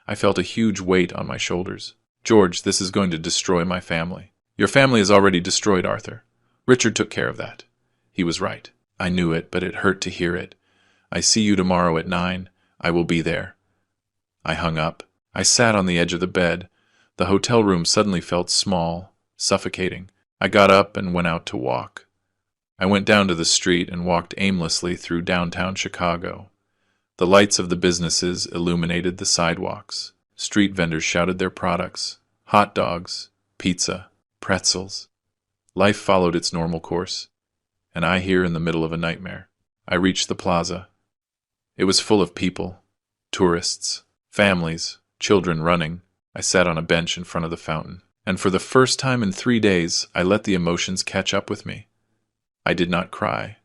I felt a huge weight on my shoulders. George, this is going to destroy my family. Your family is already destroyed, Arthur. Richard took care of that. He was right. I knew it, but it hurt to hear it. I see you tomorrow at 9. I will be there. I hung up. I sat on the edge of the bed. The hotel room suddenly felt small, suffocating. I got up and went out to walk. I went down to the street and walked aimlessly through downtown Chicago. The lights of the businesses illuminated the sidewalks. Street vendors shouted their products: hot dogs, pizza, pretzels. Life followed its normal course, and I here in the middle of a nightmare. I reached the plaza. It was full of people, tourists, families, children running. I sat on a bench in front of the fountain, and for the first time in 3 days, I let the emotions catch up with me. I did not cry.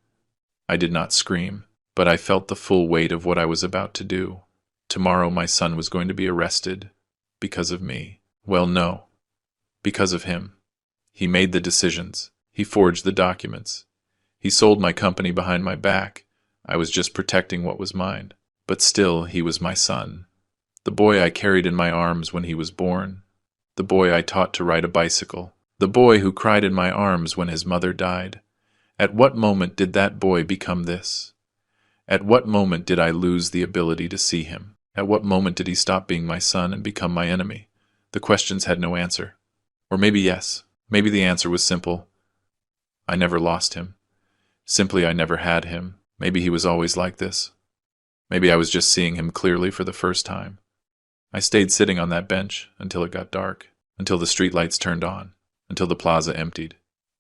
I did not scream, but I felt the full weight of what I was about to do. Tomorrow my son was going to be arrested. Because of me. Well, no. Because of him. He made the decisions. He forged the documents. He sold my company behind my back. I was just protecting what was mine. But still, he was my son. The boy I carried in my arms when he was born. The boy I taught to ride a bicycle. The boy who cried in my arms when his mother died. At what moment did that boy become this? At what moment did I lose the ability to see him? At what moment did he stop being my son and become my enemy? The questions had no answer. Or maybe yes. Maybe the answer was simple. I never lost him. Simply, I never had him. Maybe he was always like this. Maybe I was just seeing him clearly for the first time. I stayed sitting on that bench until it got dark, until the streetlights turned on, until the plaza emptied.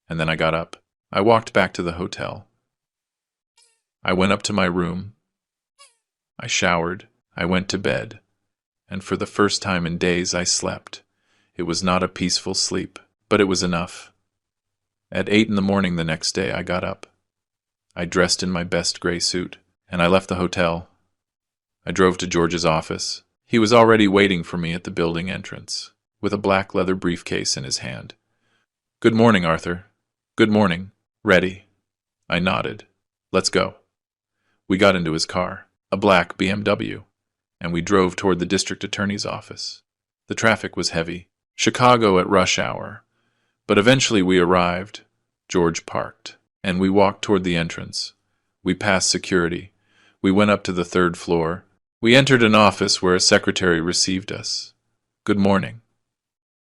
And then I got up. I walked back to the hotel. I went up to my room. I showered. I went to bed. And for the first time in days, I slept. It was not a peaceful sleep, but it was enough. At 8 in the morning the next day, I got up. I dressed in my best gray suit, and I left the hotel. I drove to George's office. He was already waiting for me at the building entrance, with a black leather briefcase in his hand. "Good morning, Arthur." "Good morning." "Ready?" I nodded. "Let's go." We got into his car, a black BMW, and we drove toward the district attorney's office. The traffic was heavy. Chicago at rush hour. But eventually we arrived. George parked, and we walked toward the entrance. We passed security. We went up to the 3rd floor. We entered an office where a secretary received us. "Good morning."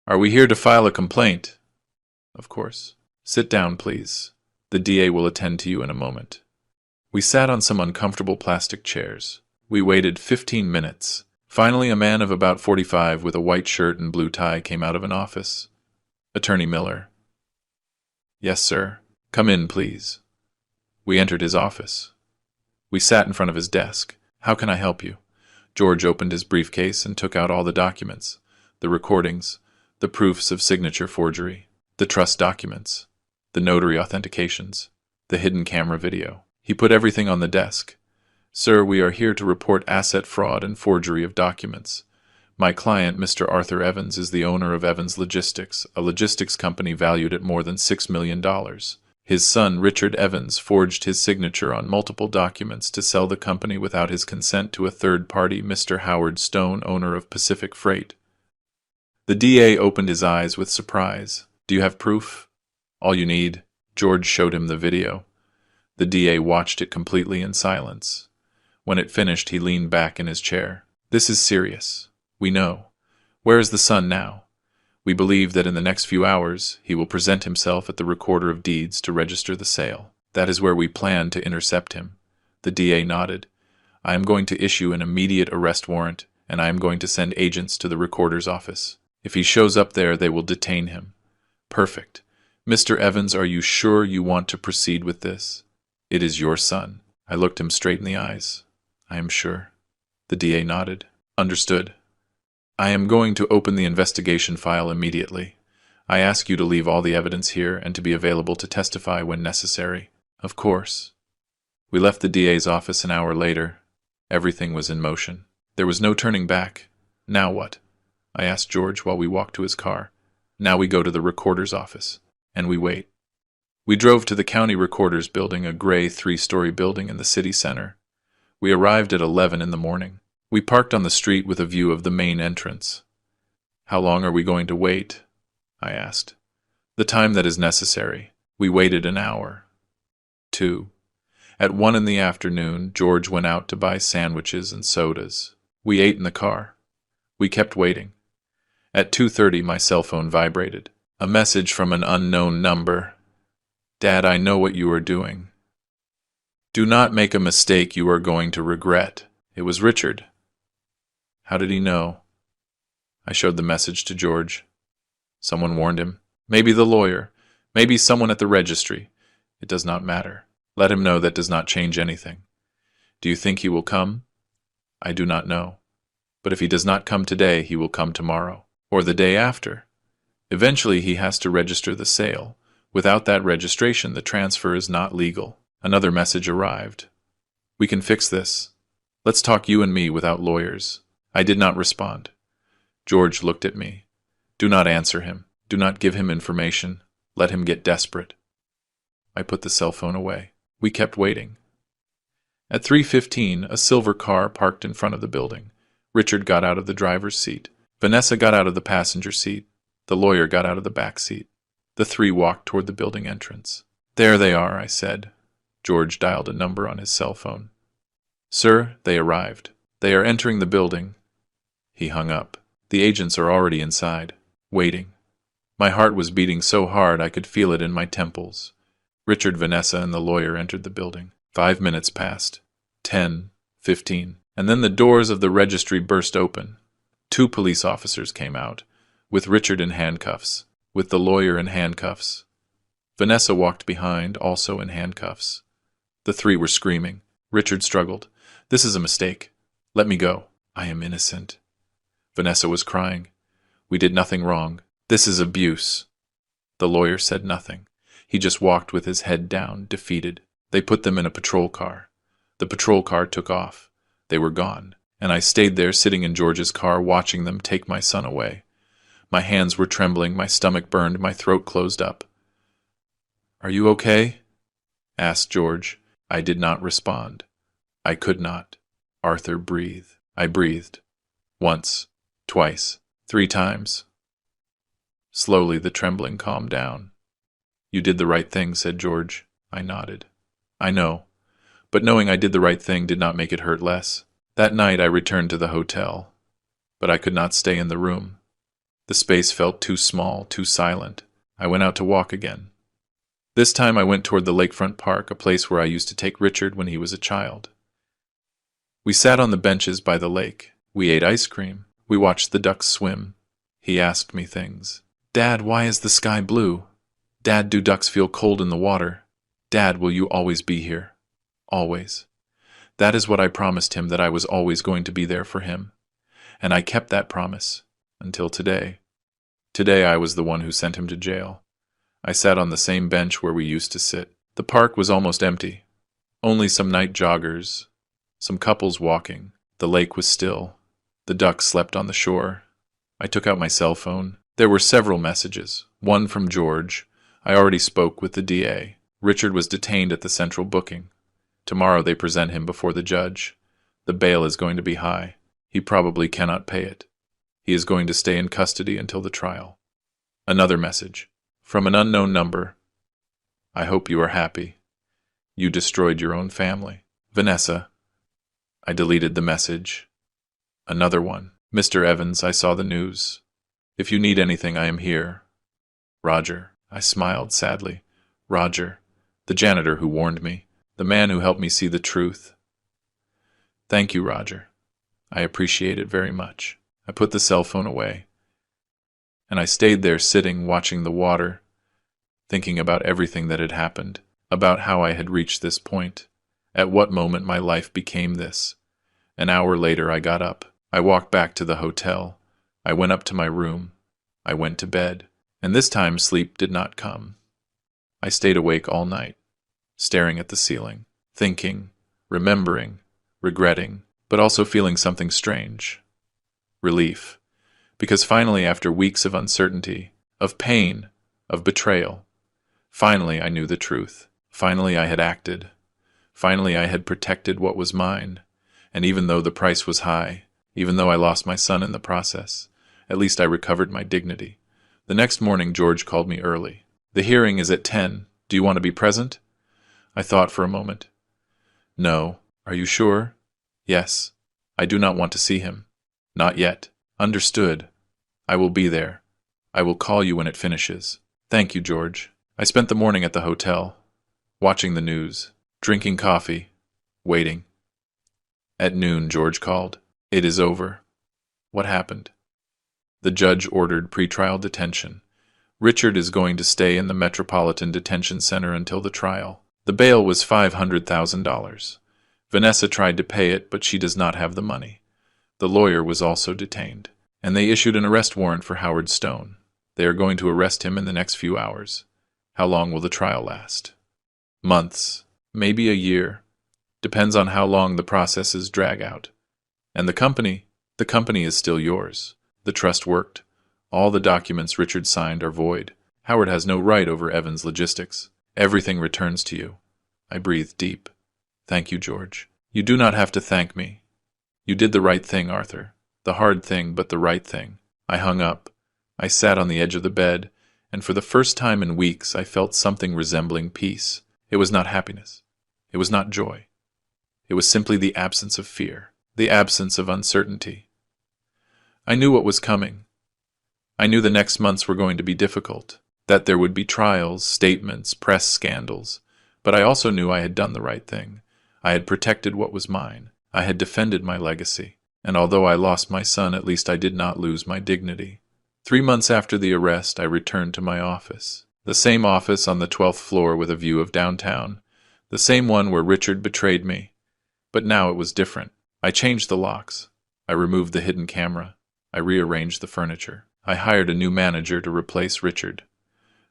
"Are we here to file a complaint?" "Of course." "Sit down, please. The DA will attend to you in a moment." We sat on some uncomfortable plastic chairs. We waited 15 minutes. Finally, a man of about 45 with a white shirt and blue tie came out of an office. "Attorney Miller." "Yes, sir." "Come in, please." We entered his office. We sat in front of his desk. "How can I help you?" George opened his briefcase and took out all the documents, the recordings, the proofs of signature forgery, the trust documents, the notary authentications, the hidden camera video. He put everything on the desk. "Sir, we are here to report asset fraud and forgery of documents. My client, Mr. Arthur Evans, is the owner of Evans Logistics, a logistics company valued at more than $6 million. His son, Richard Evans, forged his signature on multiple documents to sell the company without his consent to a third party, Mr. Howard Stone, owner of Pacific Freight." The DA opened his eyes with surprise. "Do you have proof?" "All you need." George showed him the video. The DA watched it completely in silence. When it finished, he leaned back in his chair. "This is serious. We know. Where is the son now? We believe that in the next few hours, he will present himself at the Recorder of Deeds to register the sale. That is where we plan to intercept him." The DA nodded. "I am going to issue an immediate arrest warrant, and I am going to send agents to the recorder's office. If he shows up there, they will detain him." "Perfect. Mr. Evans, are you sure you want to proceed with this? It is your son." I looked him straight in the eyes. "I am sure." The DA nodded. Understood. I am going to open the investigation file immediately. I ask you to leave all the evidence here and to be available to testify when necessary. Of course. We left the DA's office an hour later. Everything was in motion. There was no turning back. Now what? I asked George while we walked to his car. Now we go to the recorder's office. And we wait. We drove to the county recorder's building, a gray 3-story building in the city center. We arrived at 11 in the morning. We parked on the street with a view of the main entrance. How long are we going to wait? I asked. The time that is necessary. We waited an hour. 2. At 1 in the afternoon, George went out to buy sandwiches and sodas. We ate in the car. We kept waiting. At 2:30, my cell phone vibrated. A message from an unknown number. Dad, I know what you are doing. Do not make a mistake you are going to regret. It was Richard. How did he know? I showed the message to George. Someone warned him. Maybe the lawyer. Maybe someone at the registry. It does not matter. Let him know that does not change anything. Do you think he will come? I do not know. But if he does not come today, he will come tomorrow. Or the day after. Eventually he has to register the sale. Without that registration, the transfer is not legal. Another message arrived. We can fix this. Let's talk you and me without lawyers. I did not respond. George looked at me. Do not answer him. Do not give him information. Let him get desperate. I put the cell phone away. We kept waiting. At 3:15, a silver car parked in front of the building. Richard got out of the driver's seat. Vanessa got out of the passenger seat. The lawyer got out of the back seat. The 3 walked toward the building entrance. There they are, I said. George dialed a number on his cell phone. Sir, they arrived. They are entering the building. He hung up. The agents are already inside, waiting. My heart was beating so hard I could feel it in my temples. Richard, Vanessa, and the lawyer entered the building. 5 minutes passed. 10, 15, and then the doors of the registry burst open. 2 police officers came out, with Richard in handcuffs, with the lawyer in handcuffs. Vanessa walked behind, also in handcuffs. The 3 were screaming. Richard struggled. This is a mistake. Let me go. I am innocent. Vanessa was crying. We did nothing wrong. This is abuse. The lawyer said nothing. He just walked with his head down, defeated. They put them in a patrol car. The patrol car took off. They were gone, and I stayed there sitting in George's car watching them take my son away. My hands were trembling, my stomach burned, my throat closed up. Are you okay? Asked George. I did not respond. I could not. Arthur, breathe. I breathed. Once, twice, 3 times. Slowly the trembling calmed down. You did the right thing, said George. I nodded. I know, but knowing I did the right thing did not make it hurt less. That night I returned to the hotel, but I could not stay in the room. The space felt too small, too silent. I went out to walk again. This time I went toward the lakefront park, a place where I used to take Richard when he was a child. We sat on the benches by the lake. We ate ice cream. We watched the ducks swim. He asked me things. Dad, why is the sky blue? Dad, do ducks feel cold in the water? Dad, will you always be here? Always. That is what I promised him, that I was always going to be there for him. And I kept that promise. Until today. Today I was the one who sent him to jail. I sat on the same bench where we used to sit. The park was almost empty. Only some night joggers. Some couples walking. The lake was still. The ducks slept on the shore. I took out my cell phone. There were several messages. One from George. I already spoke with the DA. Richard was detained at the central booking. Tomorrow they present him before the judge. The bail is going to be high. He probably cannot pay it. He is going to stay in custody until the trial. Another message. From an unknown number. I hope you are happy. You destroyed your own family. Vanessa. I deleted the message. Another one. Mr. Evans, I saw the news. If you need anything, I am here. Roger. I smiled sadly. Roger. The janitor who warned me. The man who helped me see the truth. Thank you, Roger. I appreciate it very much. I put the cell phone away. And I stayed there sitting, watching the water, thinking about everything that had happened, about how I had reached this point, at what moment my life became this. An hour later I got up. I walked back to the hotel. I went up to my room. I went to bed. And this time sleep did not come. I stayed awake all night, staring at the ceiling, thinking, remembering, regretting, but also feeling something strange. Relief. Because finally, after weeks of uncertainty, of pain, of betrayal, finally I knew the truth. Finally I had acted. Finally I had protected what was mine. And even though the price was high, even though I lost my son in the process, at least I recovered my dignity. The next morning George called me early. "The hearing is at 10. Do you want to be present?" I thought for a moment. "No. Are you sure?" "Yes. I do not want to see him." "Not yet." "Understood. I will be there. I will call you when it finishes." "Thank you, George." I spent the morning at the hotel, watching the news, drinking coffee, waiting. At noon, George called. "It is over." "What happened?" "The judge ordered pretrial detention. Richard is going to stay in the Metropolitan Detention Center until the trial. The bail was $500,000. Vanessa tried to pay it, but she does not have the money. The lawyer was also detained, and they issued an arrest warrant for Howard Stone. They are going to arrest him in the next few hours. How long will the trial last?" "Months, maybe a year. Depends on how long the processes drag out. And the company is still yours. The trust worked. All the documents Richard signed are void. Howard has no right over Evans' logistics. Everything returns to you." I breathed deep. "Thank you, George." "You do not have to thank me. You did the right thing, Arthur. The hard thing, but the right thing." I hung up. I sat on the edge of the bed, and for the first time in weeks I felt something resembling peace. It was not happiness. It was not joy. It was simply the absence of fear, the absence of uncertainty. I knew what was coming. I knew the next months were going to be difficult, that there would be trials, statements, press scandals. But I also knew I had done the right thing. I had protected what was mine. I had defended my legacy. And although I lost my son, at least I did not lose my dignity. 3 months after the arrest, I returned to my office. The same office on the 12th floor with a view of downtown. The same one where Richard betrayed me. But now it was different. I changed the locks. I removed the hidden camera. I rearranged the furniture. I hired a new manager to replace Richard.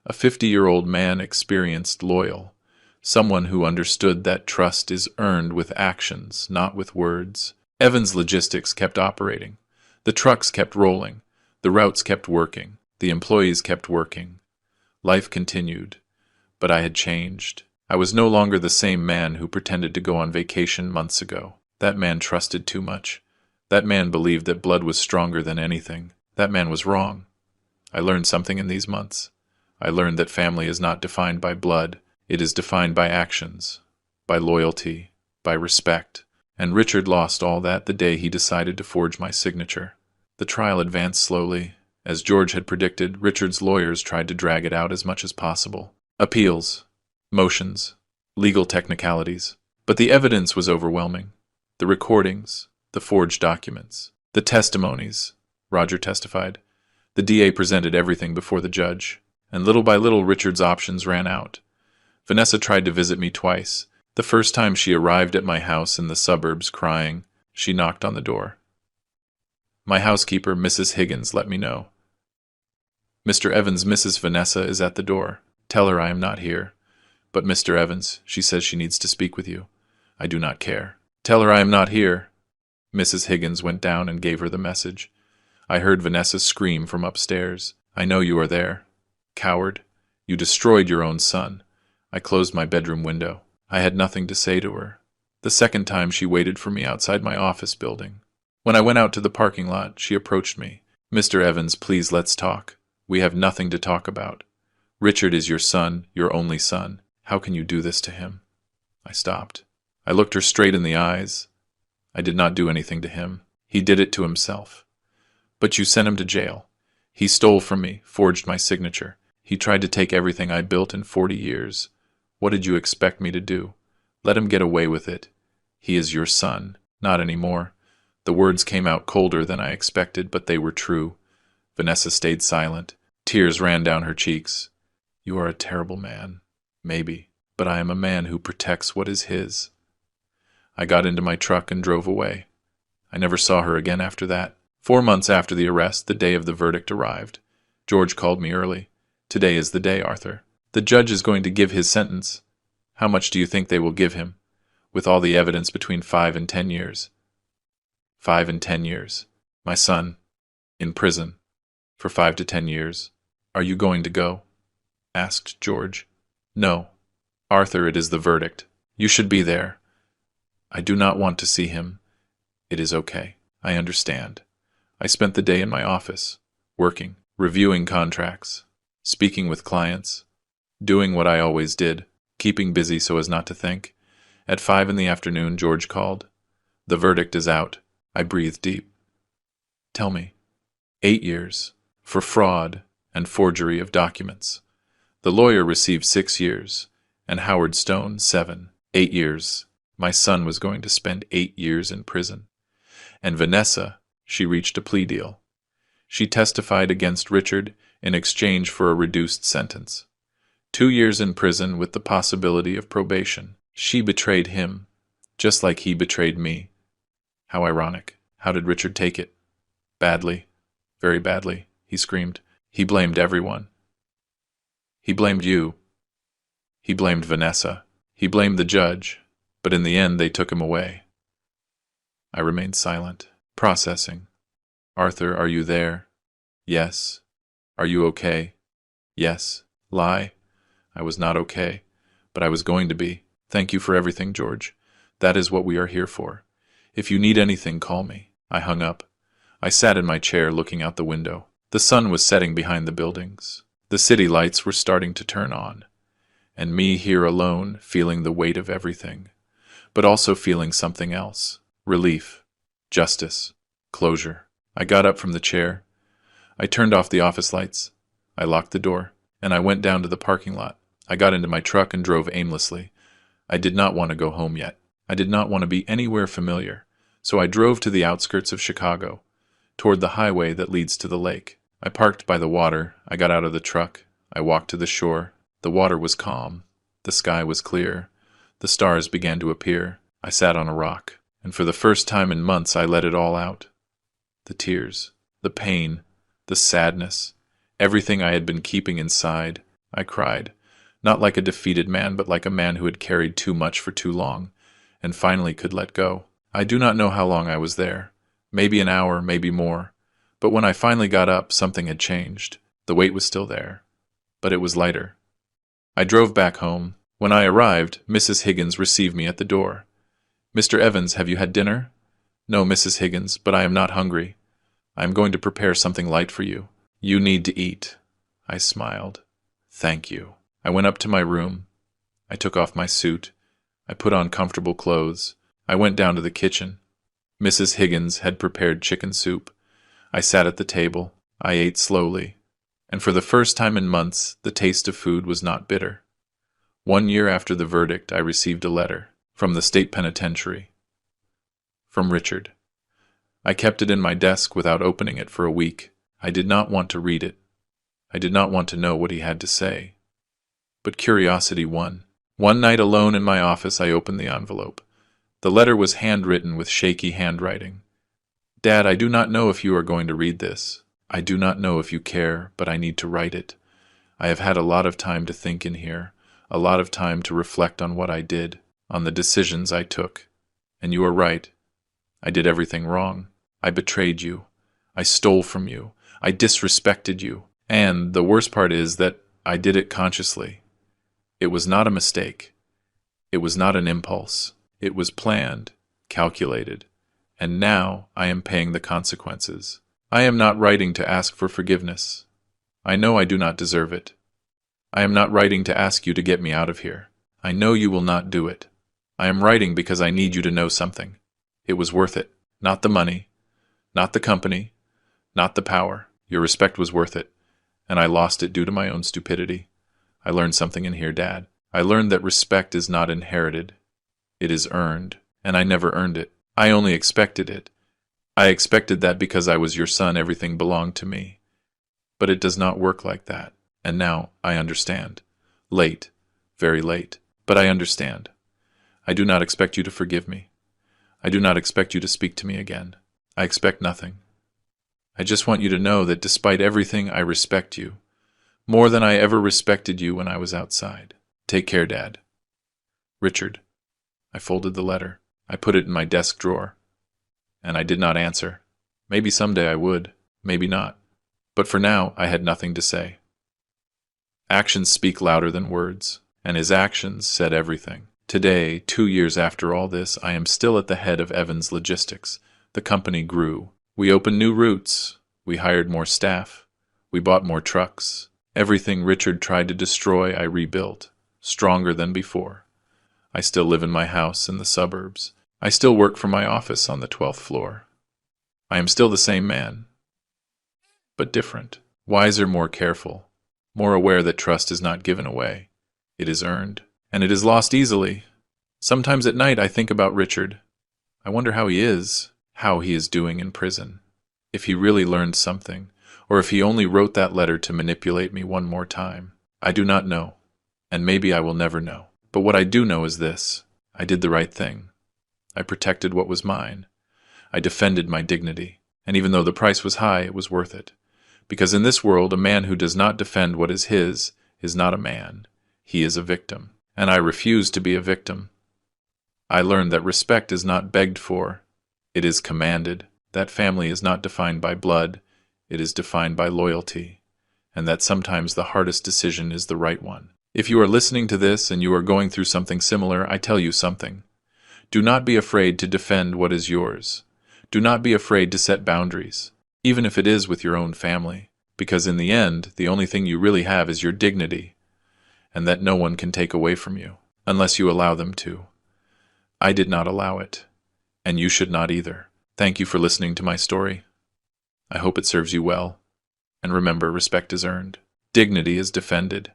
A 50-year-old man, experienced, loyal. Someone who understood that trust is earned with actions, not with words. Evans' logistics kept operating. The trucks kept rolling. The routes kept working. The employees kept working. Life continued. But I had changed. I was no longer the same man who pretended to go on vacation months ago. That man trusted too much. That man believed that blood was stronger than anything. That man was wrong. I learned something in these months. I learned that family is not defined by blood. It is defined by actions, by loyalty, by respect. And Richard lost all that the day he decided to forge my signature. The trial advanced slowly. As George had predicted, Richard's lawyers tried to drag it out as much as possible. Appeals, motions, legal technicalities. But the evidence was overwhelming. The recordings, the forged documents, the testimonies, Roger testified. The DA presented everything before the judge, and little by little Richard's options ran out. Vanessa tried to visit me twice. The first time she arrived at my house in the suburbs crying, she knocked on the door. My housekeeper, Mrs. Higgins, let me know. "Mr. Evans, Mrs. Vanessa is at the door. Tell her I am not here." "But Mr. Evans, she says she needs to speak with you." "I do not care." "Tell her I am not here." Mrs. Higgins went down and gave her the message. I heard Vanessa scream from upstairs. "I know you are there. Coward. You destroyed your own son." I closed my bedroom window. I had nothing to say to her. The second time she waited for me outside my office building. When I went out to the parking lot, she approached me. "Mr. Evans, please let's talk. We have nothing to talk about. Richard is your son, your only son. How can you do this to him?" I stopped. I looked her straight in the eyes. "I did not do anything to him. He did it to himself." "But you sent him to jail. He stole from me, forged my signature. He tried to take everything I built in 40 years. What did you expect me to do? Let him get away with it. He is your son. Not anymore." The words came out colder than I expected, but they were true. Vanessa stayed silent. Tears ran down her cheeks. "You are a terrible man. Maybe. But I am a man who protects what is his." I got into my truck and drove away. I never saw her again after that. 4 months after the arrest, the day of the verdict arrived. George called me early. Today is the day, Arthur. The judge is going to give his sentence. How much do you think they will give him? With all the evidence, between 5 and 10 years. 5 and 10 years. My son, in prison, for 5 to 10 years. Are you going to go? Asked George. No. Arthur, it is the verdict. You should be there. I do not want to see him. It is okay. I understand. I spent the day in my office, working, reviewing contracts, speaking with clients, doing what I always did, keeping busy so as not to think. At 5 in the afternoon, George called. The verdict is out. I breathed deep. Tell me. 8 years, for fraud and forgery of documents. The lawyer received 6 years, and Howard Stone 7. 8 years. My son was going to spend 8 years in prison. And Vanessa, she reached a plea deal. She testified against Richard in exchange for a reduced sentence. 2 years in prison with the possibility of probation. She betrayed him, just like he betrayed me. How ironic. How did Richard take it? Badly. Very badly, he screamed. He blamed everyone. He blamed you. He blamed Vanessa. He blamed the judge, but in the end they took him away. I remained silent, processing. Arthur, are you there? Yes. Are you okay? Yes. Lie? I was not okay, but I was going to be. Thank you for everything, George. That is what we are here for. If you need anything, call me. I hung up. I sat in my chair looking out the window. The sun was setting behind the buildings. The city lights were starting to turn on. And me here alone, feeling the weight of everything, but also feeling something else. Relief. Justice. Closure. I got up from the chair. I turned off the office lights. I locked the door, and I went down to the parking lot. I got into my truck and drove aimlessly. I did not want to go home yet. I did not want to be anywhere familiar, so I drove to the outskirts of Chicago, toward the highway that leads to the lake. I parked by the water. I got out of the truck. I walked to the shore. The water was calm. The sky was clear. The stars began to appear. I sat on a rock, and for the first time in months I let it all out. The tears, the pain, the sadness, everything I had been keeping inside. I cried, not like a defeated man, but like a man who had carried too much for too long, and finally could let go. I do not know how long I was there. Maybe an hour, maybe more. But when I finally got up, something had changed. The weight was still there, but it was lighter. I drove back home. When I arrived, Mrs. Higgins received me at the door. Mr. Evans, have you had dinner? No, Mrs. Higgins, but I am not hungry. I am going to prepare something light for you. You need to eat. I smiled. Thank you. I went up to my room. I took off my suit. I put on comfortable clothes. I went down to the kitchen. Mrs. Higgins had prepared chicken soup. I sat at the table. I ate slowly. And for the first time in months, the taste of food was not bitter. 1 year after the verdict, I received a letter from the state penitentiary. From Richard. I kept it in my desk without opening it for a week. I did not want to read it. I did not want to know what he had to say. But curiosity won. One night alone in my office, I opened the envelope. The letter was handwritten with shaky handwriting. Dad, I do not know if you are going to read this. I do not know if you care, but I need to write it. I have had a lot of time to think in here, a lot of time to reflect on what I did, on the decisions I took. And you are right. I did everything wrong. I betrayed you. I stole from you. I disrespected you. And the worst part is that I did it consciously. It was not a mistake. It was not an impulse. It was planned, calculated. And now I am paying the consequences. I am not writing to ask for forgiveness. I know I do not deserve it. I am not writing to ask you to get me out of here. I know you will not do it. I am writing because I need you to know something. It was worth it. Not the money, not the company, not the power. Your respect was worth it, and I lost it due to my own stupidity. I learned something in here, Dad. I learned that respect is not inherited. It is earned, and I never earned it. I only expected it. I expected that because I was your son, everything belonged to me. But it does not work like that, and now I understand. Late, very late, but I understand. I do not expect you to forgive me. I do not expect you to speak to me again. I expect nothing. I just want you to know that despite everything, I respect you, more than I ever respected you when I was outside. Take care, Dad. Richard. I folded the letter. I put it in my desk drawer. And I did not answer. Maybe someday I would, maybe not. But for now, I had nothing to say. Actions speak louder than words, and his actions said everything. Today, 2 years after all this, I am still at the head of Evans Logistics. The company grew. We opened new routes. We hired more staff. We bought more trucks. Everything Richard tried to destroy, I rebuilt, stronger than before. I still live in my house in the suburbs. I still work from my office on the 12th floor. I am still the same man, but different. Wiser, more careful, more aware that trust is not given away. It is earned, and it is lost easily. Sometimes at night I think about Richard. I wonder how he is doing in prison. If he really learned something, or if he only wrote that letter to manipulate me one more time. I do not know, and maybe I will never know. But what I do know is this: I did the right thing. I protected what was mine. I defended my dignity, and even though the price was high, it was worth it. Because in this world, a man who does not defend what is his is not a man. He is a victim, and I refuse to be a victim. I learned that respect is not begged for, it is commanded. That family is not defined by blood, it is defined by loyalty, and that sometimes the hardest decision is the right one. If you are listening to this and you are going through something similar, I tell you something. Do not be afraid to defend what is yours. Do not be afraid to set boundaries, even if it is with your own family, because in the end, the only thing you really have is your dignity, and that no one can take away from you, unless you allow them to. I did not allow it, and you should not either. Thank you for listening to my story. I hope it serves you well, and remember, respect is earned, dignity is defended,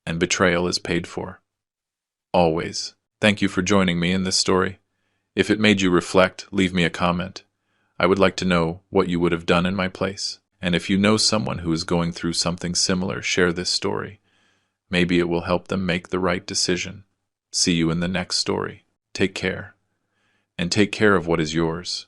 and betrayal is paid for. Always. Thank you for joining me in this story. If it made you reflect, leave me a comment. I would like to know what you would have done in my place. And if you know someone who is going through something similar, share this story. Maybe it will help them make the right decision. See you in the next story. Take care. And take care of what is yours.